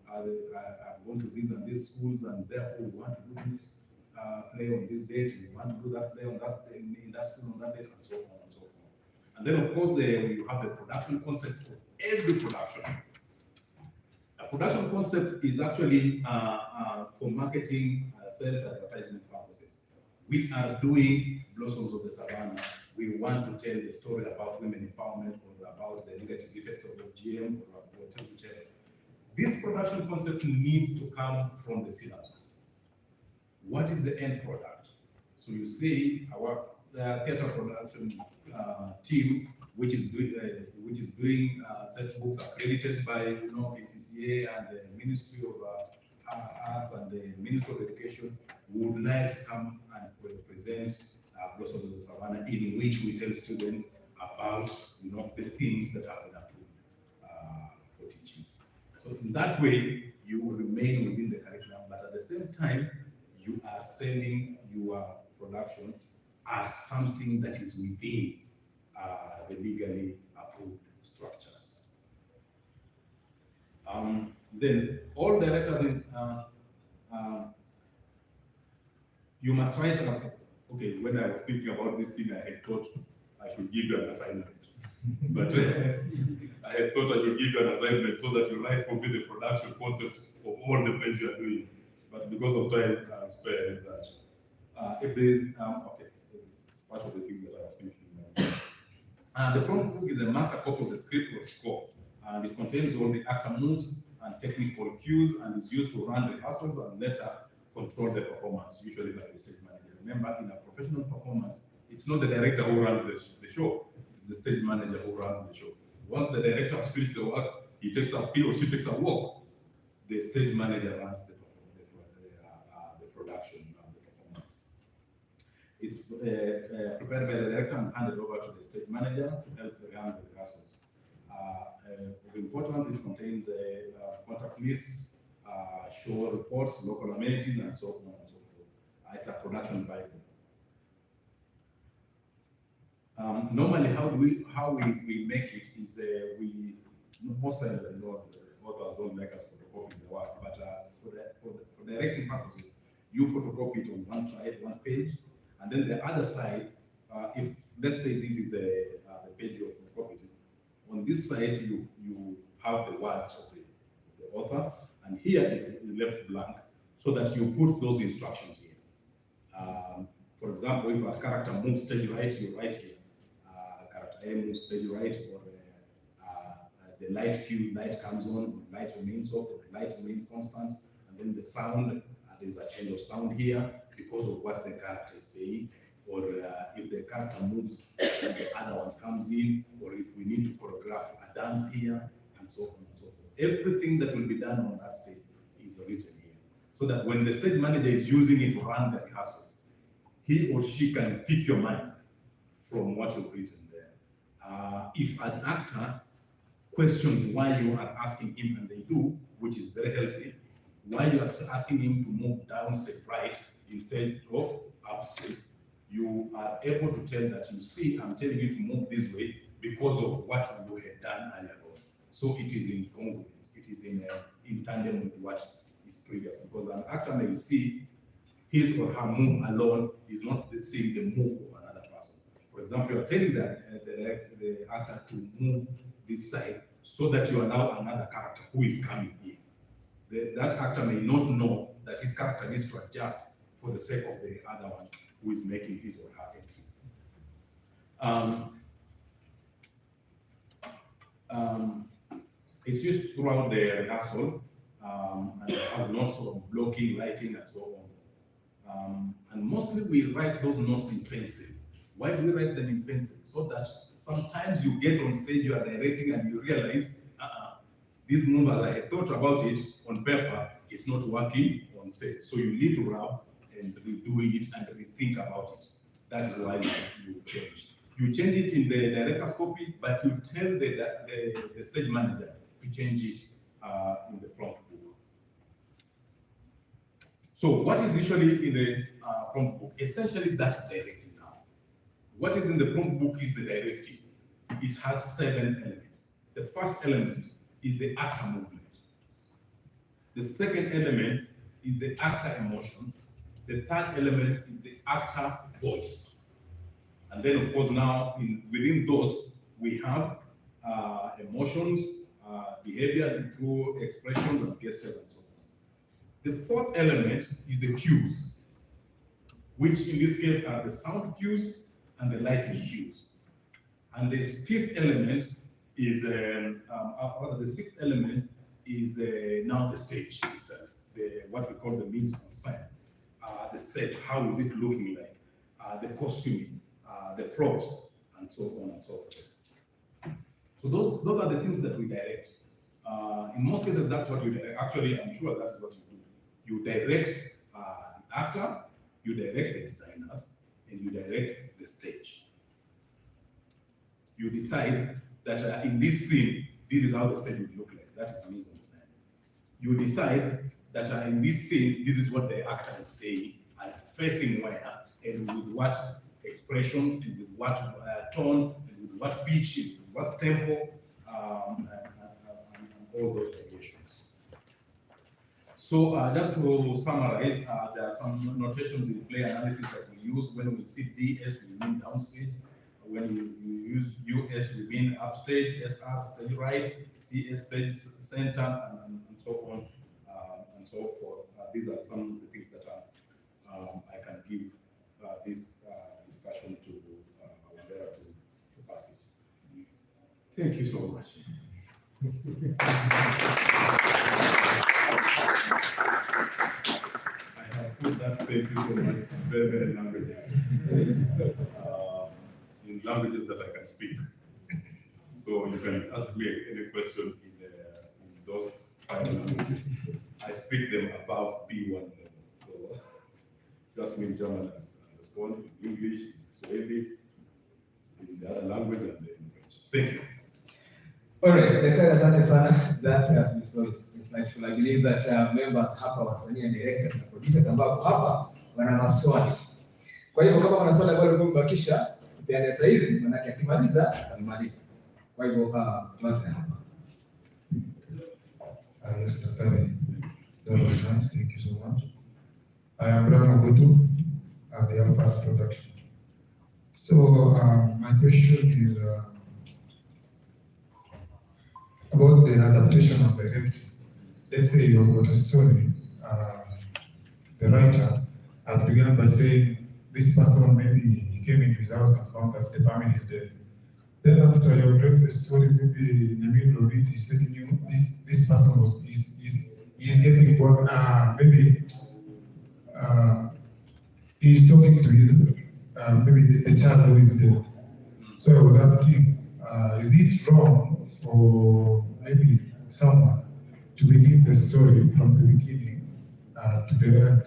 S5: I've gone to these and these schools, and therefore we want to do this play on this date, we want to do that play on that in that school on that date, and so on and so forth. And then, of course, you have the production concept of every production. A production concept is actually for marketing, sales, advertisement purposes. We are doing Blossoms of the Savannah. We want to tell the story about women empowerment or about the negative effects of FGM or whatever. This production concept needs to come from the syllabus. What is the end product? So you see our theater production team, which is doing such books accredited by KCCA and the Ministry of Arts and the Ministry of Education, would like to come and present Blossoms of the Savannah, in which we tell students about the themes that have been approved for teaching. So in that way, you will remain within the curriculum, but at the same time, you are selling your production as something that is within the legally approved structures. Then all directors you must write up. Okay, when I was thinking about this thing, I had thought I should give you an assignment. But I had thought I should give you an assignment so that you write for me the production concept of all the plays you are doing. But because of time, I'll spare that. If there is, okay, it's part of the things that I was thinking about. The prompt book is a master copy of the script or score, and it contains all the actor moves and technical cues, and is used to run rehearsals and later control the performance, usually by the stage manager. Remember, in a professional performance, it's not the director who runs the show, it's the stage manager who runs the show. Once the director has finished the work, he or she takes a walk, the stage manager runs the production and the performance. It's prepared by the director and handed over to the stage manager to help run the rehearsals. Of importance, it contains contact lists, show reports, local amenities, and so on and so forth. It's a production Bible. Normally, how we make it is most times I know the authors don't like us photocopying the work, but for directing purposes, you photocopy it on one side, one page, and then the other side, if let's say this is the page you photocopied, on this side you have the words of the author, and here is left blank, so that you put those instructions here. For example, if a character moves stage right, you write here, character A moves stage right, or the light cue, light comes on, light remains off, the light remains constant, and then the sound, there's a change of sound here because of what the character is saying, or if the character moves, then the other one comes in, or if we need to choreograph a dance here, and so on and so forth. Everything that will be done on that stage is written here, so that when the stage manager is using it to run the rehearsals, he or she can pick your mind from what you've written there. If an actor questions why you are asking him, and they do, which is very healthy, why you are asking him to move down stage right instead of up stage, you are able to tell that, you see, I'm telling you to move this way because of what you had done earlier on. So it is in congruence, it is in tandem with what is previous, because an actor may see his or her move alone is not the same the move of another person. For example, you are telling the actor to move this side so that you allow another character who is coming in. That actor may not know that his character needs to adjust for the sake of the other one who is making his or her entry. It's used throughout the rehearsal, and it has notes of blocking, lighting, and so on. And mostly we write those notes in pencil. Why do we write them in pencil? So that sometimes you get on stage, you are directing, and you realize, this move, as I thought about it on paper, it's not working on on stage. So you need to rub and redo it and rethink about it. That is why you change. You change it in the director's copy, but you tell the stage manager to change it in the prompt book. So what is usually in the prompt book? Essentially, that is directive now. What is in the prompt book is the directive. It has 7 elements. The first element is the actor movement. The second element is the actor emotion. The third element is the actor voice. And then, of course, now within those, we have emotions, behavior through expressions and gestures and so on. The fourth element is the cues, which in this case are the sound cues and the lighting cues. And the fifth element is, the sixth element is now the stage itself, what we call the mise en scène, the set, how is it looking like, the costuming, the props, and so on and so forth. So those are the things that we direct. In most cases, that's what we direct. Actually, I'm sure that is what you do. You direct the actor, you direct the designers, and you direct the stage. You decide that in this scene, this is how the stage would look like. That is mise en scène. You decide that in this scene, this is what the actor is saying, and facing where, and with what expressions, and with what tone, and with what pitch, and with what tempo, and all those variations. So just to summarize, there are some notations in play analysis that we use. When we see DS, we mean downstage. When you use US, we mean upstage, SR, stage right, CS, stage center, and so on and so forth. These are some of the things that I can give this discussion to Wandera to pass it. Thank you so much. I have put that thank you so much in very, very languages. In languages that I can speak. So you can ask me any question in those 5 languages. I speak them above B1 level. So just me in German, I respond in English, in Swahili, in the other language, and in French. Thank you.
S1: All right, Daktari, asante sana. That has been so insightful. I believe that members hapa, wasanii and directors na producers ambao hapa wana maswali. Kwa hivyo kama kuna swali ambalo umebakisha, tupeane saa hizi, manake akimaliza amemaliza. Kwa hivyo tuanze hapa.
S11: Yes, Daktari. That was nice. Thank you so much. I am Brian Ogutu, the Alphas Production. So my question is about the adaptation of directing. Let's say you've got a story. The writer has begun by saying this person, maybe he came into his house and found that the family is dead. Then after you've read the story, maybe in the middle of it, he's telling you this person is getting born. Maybe he's talking to his maybe the child who is dead. So I was asking, is it wrong for maybe someone to begin the story from the beginning to the end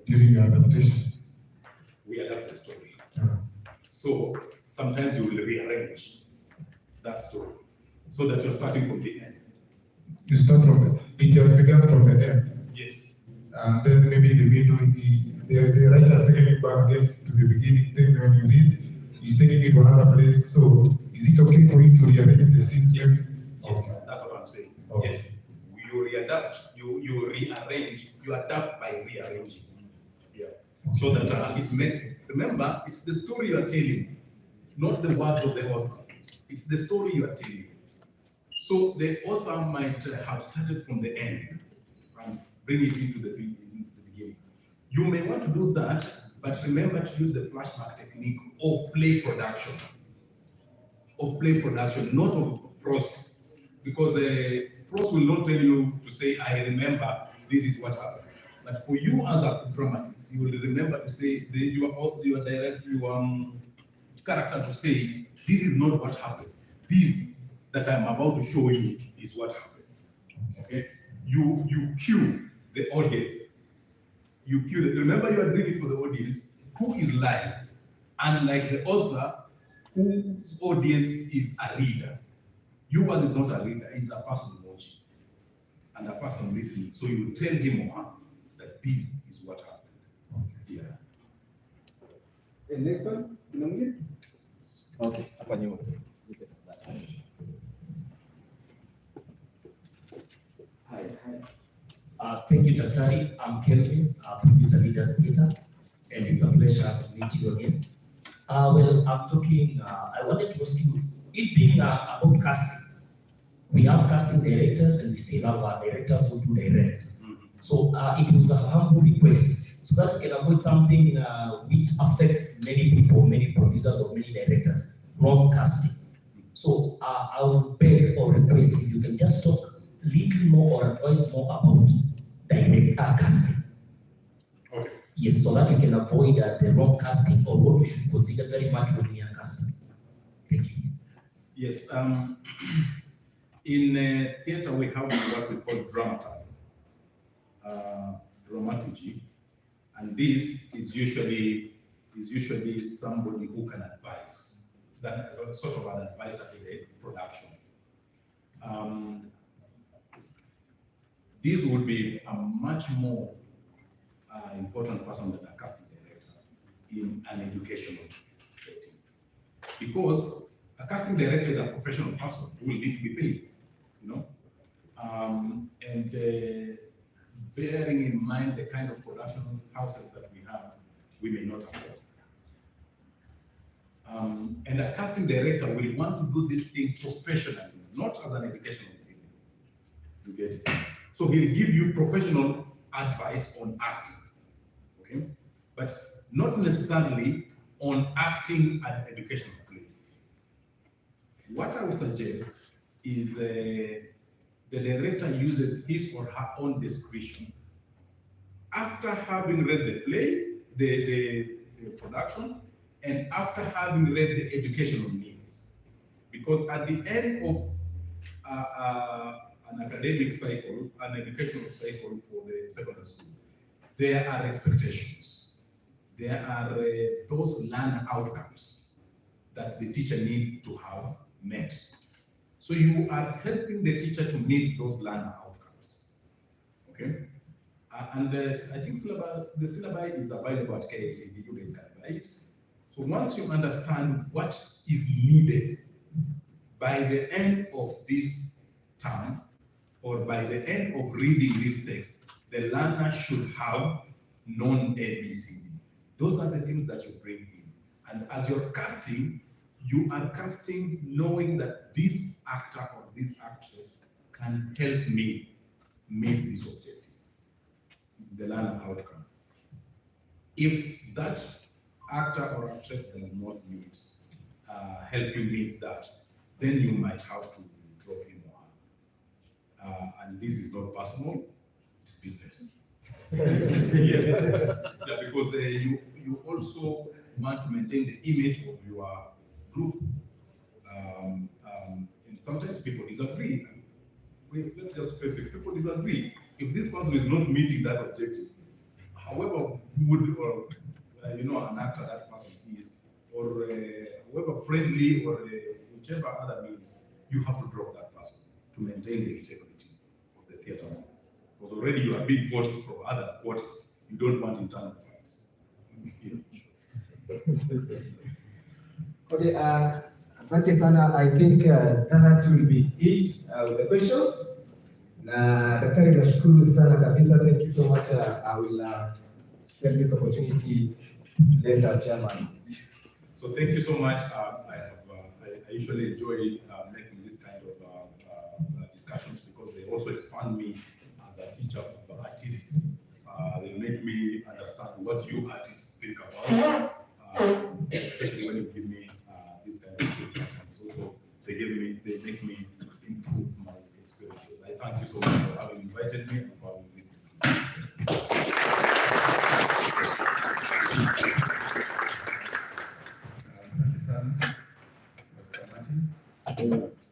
S11: during your adaptation?
S5: We adapt the story. So sometimes you will rearrange that story so that you're starting from the end.
S11: You start from it has begun from the end.
S5: Yes.
S11: And then maybe in the middle, the writer has taken it back again to the beginning. Then when you read, he's taking it to another place. So is it okay for you to rearrange the scenes?
S5: Yes. Yes, that's what I'm saying. Okay. Yes. You readapt, you rearrange, you adapt by rearranging. Yeah. So that it makes, remember, it's the story you are telling, not the words of the author. It's the story you are telling. So the author might have started from the end and bring it into the beginning. You may want to do that, but remember to use the flashback technique of play production. Not of prose. Because prose will not tell you to say, I remember this is what happened. But for you as a dramatist, you will remember to say, your character to say, this is not what happened. This that I'm about to show you is what happened. Okay? You cue the audience. You cue them. Remember, you are doing it for the audience who is live, unlike the author whose audience is a reader. Yours is not a reader, it's a person watching and a person listening. So you tell him or her that this is what happened. Yeah.
S7: The next one, okay, hapa nyuma.
S12: Thank you, Daktari. I'm Kelvin, producer Leaders Theatre, and it's a pleasure to meet you again. Well, I'm talking, I wanted to ask you, it being about casting, we have casting directors and we still have directors who do direct. So it was a humble request so that we can avoid something which affects many people, many producers or many directors, wrong casting. So I will beg or request if you can just talk a little more or advise more about direct casting.
S5: Okay.
S12: Yes, so that we can avoid the wrong casting or what we should consider very much when we are casting. Thank you.
S5: Yes. In theater, we have what we call dramatize, dramaturgy, and this is usually somebody who can advise. It's a sort of an advisor to the production. This would be a much more important person than a casting director in an educational setting, because a casting director is a professional person who will need to be paid, you know, and bearing in mind the kind of production houses that we have, we may not afford. And a casting director will want to do this thing professionally, not as an educational thing. You get it? So he'll give you professional advice on acting, okay? But not necessarily on acting and educational play. What I would suggest is the director uses his or her own discretion after having read the play, the production, and after having read the educational needs. Because at the end of an academic cycle, an educational cycle for the secondary school, there are expectations. There are those learner outcomes that the teacher needs to have met. So you are helping the teacher to meet those learner outcomes, okay? And I think the syllabi is available at KICD, you guys can buy it. So once you understand what is needed by the end of this term, or by the end of reading this text, the learner should have known ABCD. Those are the things that you bring in. And as you're casting, you are casting knowing that this actor or this actress can help me meet this objective. It's the learner outcome. If that actor or actress does not help you meet that, then you might have to drop him or her. And this is not personal, it's business. Yeah, because you also want to maintain the image of your group. And sometimes people disagree. Let's just face it, people disagree. If this person is not meeting that objective, however good or an actor that person is, or however friendly or whichever other means, you have to drop that person to maintain the integrity of the theater. Because already you are being voted from other quarters. You don't want internal fights.
S7: Okay, asante sana. I think that will be it with the questions. Na daktari, nashukuru sana kabisa. Thank you so much. I will take this opportunity to let our chairman.
S5: So thank you so much. I usually enjoy making this kind of discussions because they also expand me as a teacher of artists. They make me understand what you artists think about, especially when you give me this kind of feedback. And also they make me improve my experiences. I thank you so much for having invited me and for having listened to me.
S2: Asante sana, Dr. Martin.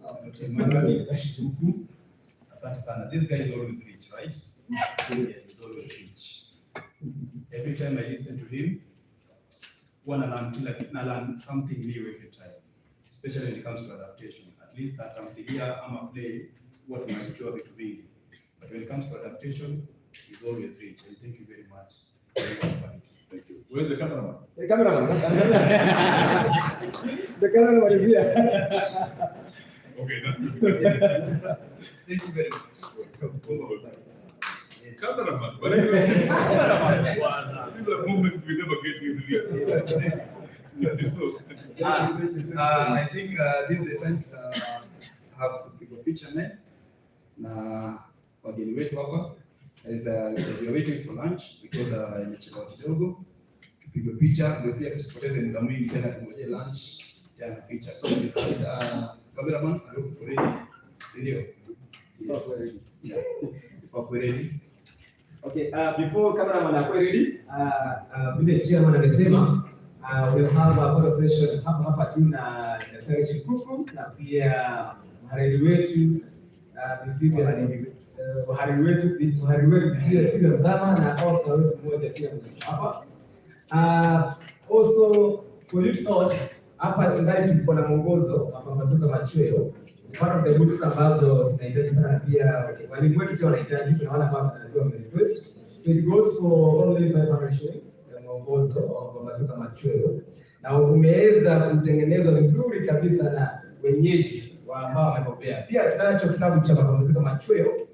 S2: Dr. Emmanuel, asante sana. This guy is always rich, right? Yes. is always rich. Every time I listen to him, I learn something new every time, especially when it comes to adaptation. At least that tamthilia ama play huwa tunajua vitu vingi, but when it comes to adaptation, he's always rich. And thank you very much.
S5: Thank you. Where's the cameraman?
S7: The cameraman. The cameraman is here.
S5: Okay, that's good.
S2: Thank you very much.
S5: Cameraman. What are you doing? These are moments we never get easily. So,
S2: I think this is the time have kupiga picha na wageni wetu hapa. As we are waiting for lunch because imechelewa kidogo, tupige picha ndio pia tusipoteze muda mwingi tena, tungoje lunch tena picha. So cameraman, I hope you're ready. Ndio. Yes. Yeah. We're ready.
S7: Okay, before cameraman are ready, vile chairman amesema, we'll have a photo session hapa tu na Daktari Shikuku na pia mhariri wetu mhariri wetu pia mdhama na author wetu mmoja pia hapa. Also for you to note, hapa ndani tuko na mwongozo wa mapambazuko machweo. One of the books ambazo tunahitaji sana pia walimu wetu pia wanahitaji, kuna wale ambao wanajua request. So it goes for only 500 shillings, mwongozo wa mapambazuko machweo, na umeweza kutengenezwa vizuri kabisa na wenyeji wa ambao wamepokea. Pia tunacho kitabu cha mapambazuko machweo,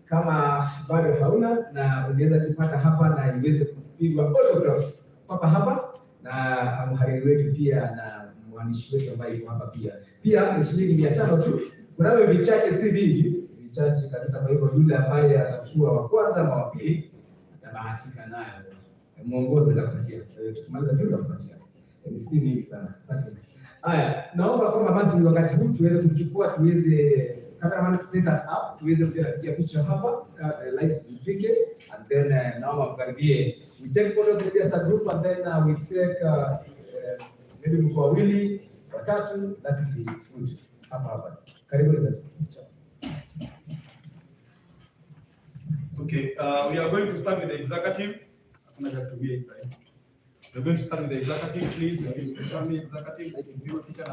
S7: kama bado hauna, na unaweza kupata hapa na iweze kupigwa autograph hapa na mhariri wetu pia na mwandishi wetu ambaye yuko hapa pia. Pia ni shilingi 500 tu. Kunavyo vichache, si vingi, vichache kabisa. Kwa hivyo yule ambaye atakuwa wa kwanza ama wa pili atabahatika nayo. Mwongozo nitakupatia. Tukimaliza tu nitakupatia. Ni si mingi sana. Asante. Haya, naomba kwamba basi wakati huu tuweze kuchukua, tuweze cameraman set us up, tuweze kupiga picha hapa, lights zifike, and then naomba mkaribie. We take photos maybe as a group, and then we take maybe mko wawili, watatu, that would be good. Hapa. Karibu na picha.
S2: Okay, we are going to start with the executive. We're going to start with the executive, please. Executive, picha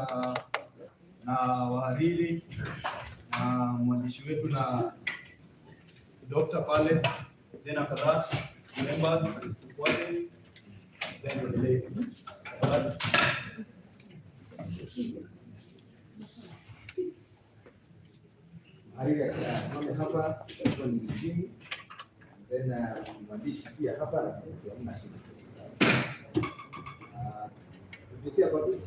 S2: na wahariri na mwandishi wetu na doctor pale, then after that members wale, then we'll delay.
S7: Hariri asimame hapa, tutakuwa ni mjini, then mwandishi pia hapa na sauti hamna shida. Ukisia kwa tu.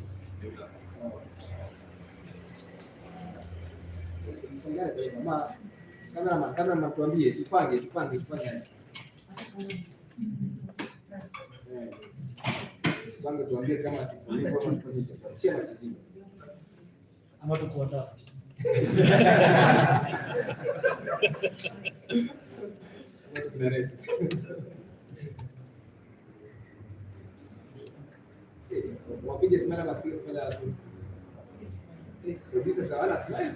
S7: Kama tuambie tupange. Tupange tuambie kama tufanye chakula ama tukuandaa. Wapige smile ama sipige smile tu. Producer sawa na smile.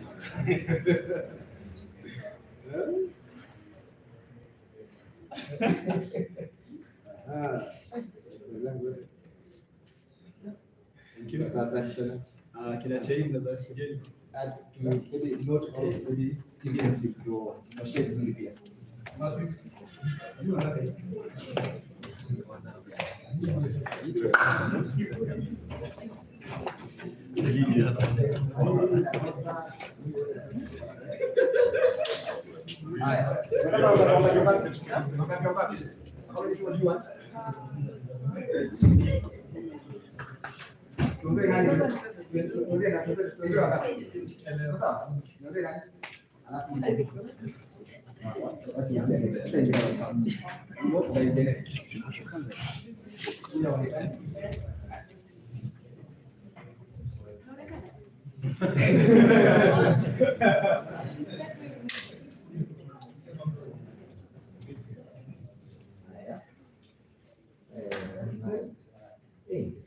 S7: Sasa sana.
S2: Kinachaini nadhani kujeni.
S7: Not already TBS ndio mashine nzuri pia.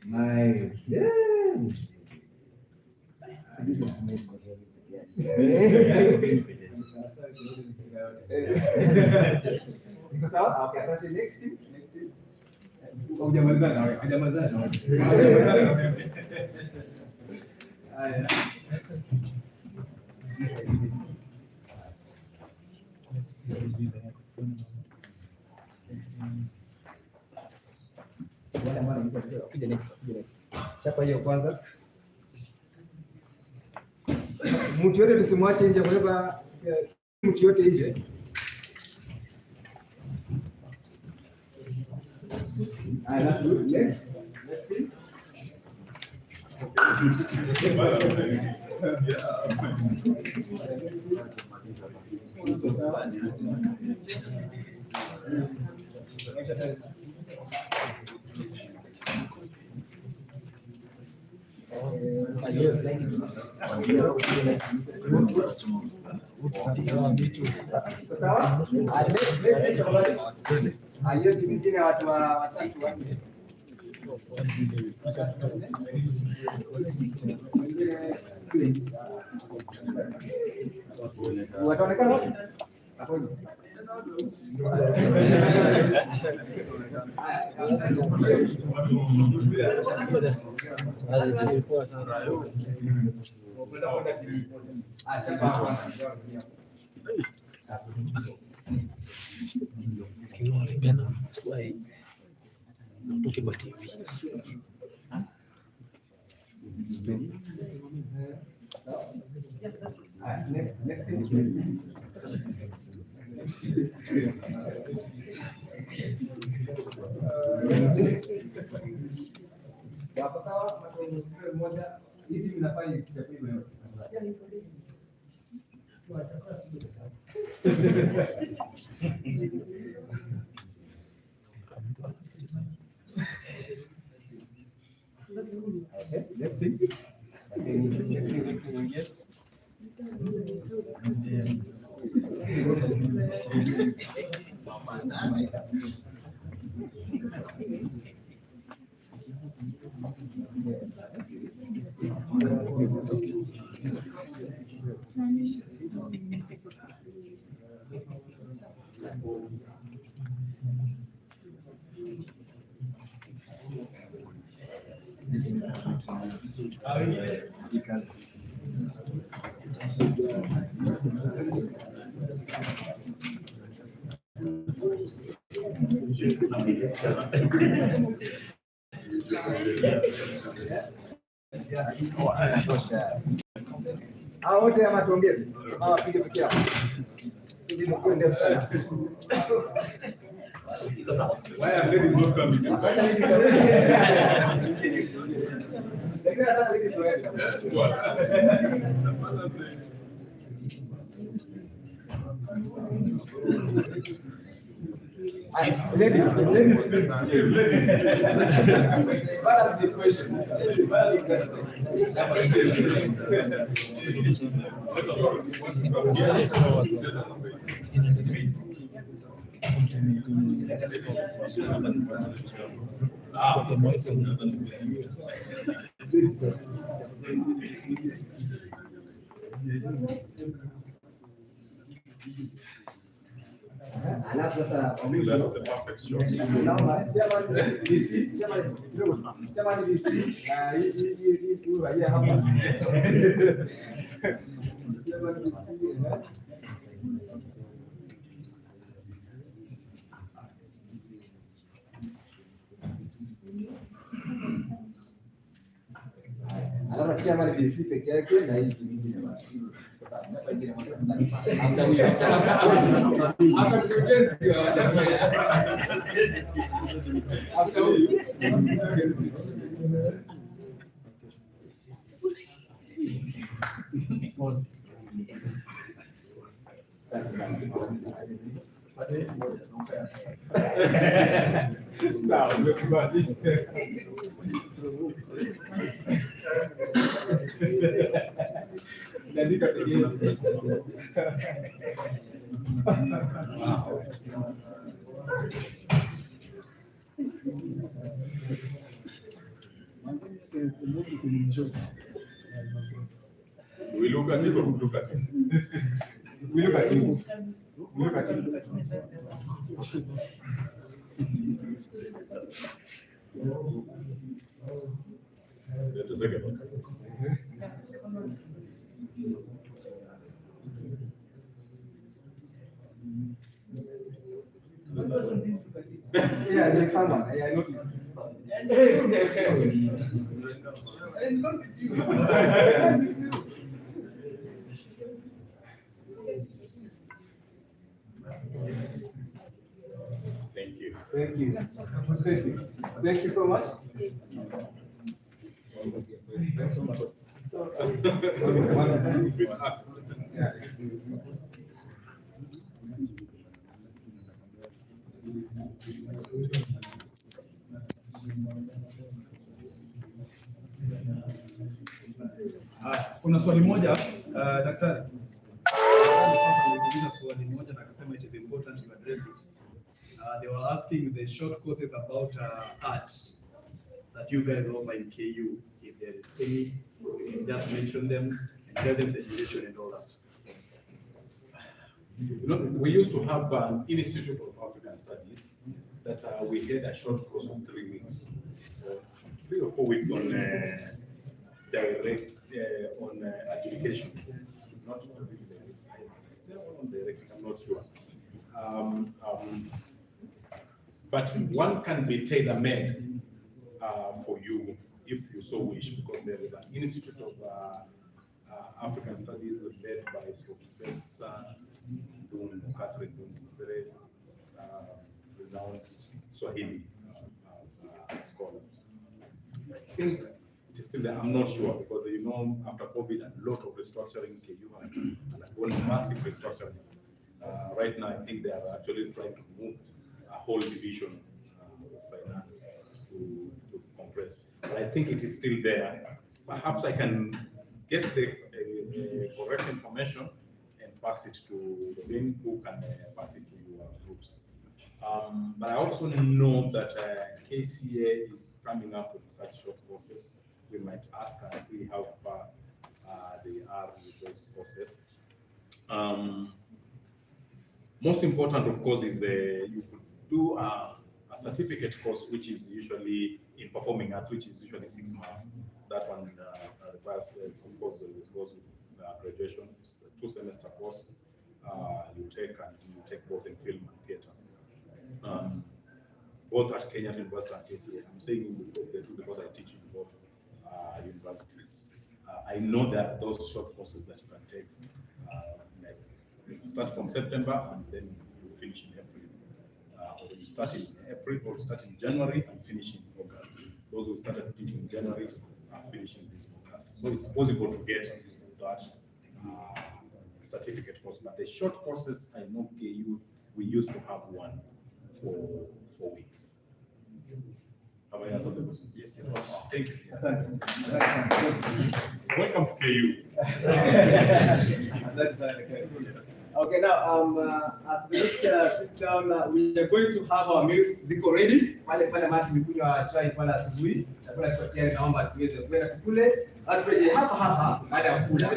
S7: Nice. Yeah. Iko sawa? Okay, asante. Next team. Hujamalizana na wewe. Hujamalizana na wewe. Haya. Chapa hiyo kwanza. Mtu yote tusimwache nje, kwa mtu yote nje. That's good. Next. Next thing.
S6: Yes.
S7: Sawa? Hiyo timu nyingine watu watatu wanne. Wataonekana wapi? Wako sawa? Mmoja hivi mnafanya kitu hivyo. Okay, next thing. Yes. Hao wote ama tuongeze? Ama wapige peke yao? Ili mkwende sana.
S5: Why are ladies not coming this time?
S7: Ladies, please. What are the questions? Alafu sasa naomba chama DC hii raia hapa alafu chama DC peke yake na hii nyingine basi.
S5: We look at it or we look at it?
S7: We look at you.
S1: Look at it.
S4: Just a second.
S1: Yeah, there's someone. I noticed this
S4: Thank you.
S1: Thank you. Thank you. Thank you so much.
S2: Kuna swali moja daktari. Ameuliza swali moja na akasema it is important you address it. They were asking the short courses about art that you guys offer in KU. If there is any, you can just mention them and tell them the duration and all that.
S5: You know, we used to have an Institute of African Studies that we had a short course of 3 weeks, 3 or 4 weeks on direct on adjudication. Not on direct, I'm not sure. But one can be tailor-made for you if you so wish, because there is an Institute of African Studies led by Professor Catherine Dunn, very renowned Swahili scholar. I think it is still there. I'm not sure, because you know, after COVID, a lot of restructuring in KU and one massive restructuring. Right now, I think they are actually trying to move a whole division of finance to compress. But I think it is still there. Perhaps I can get the correct information and pass it to the main, who can pass it to your groups. But I also know that KCA is coming up with such short courses. We might ask and see how far they are with those courses. Most important, of course, is you could do a certificate course, which is usually in performing arts, which is usually 6 months. That one requires, of course, goes with graduation. It's a 2-semester course you take both in film and theatre. Both at Kenyatta University and KCA. I'm saying the two because I teach in both universities. I know that those short courses that you can take, like you start from September and then you finish in April, or you start in April or start in January and finish in August. Those who started teaching in January are finishing this August. So it's possible to get that certificate course. But the short courses, I know KU, we used to have one for 4 weeks. Have I answered the question? Yes. Thank you. Welcome to KU.
S1: Okay, now as the lecturer sits down, we are going to have our meals ziko ready. Pale mati mikunywa chai pale asubuhi. Chakula kiko tayari, naomba tuweze kwenda tukule. Atureje hapa baada ya kula.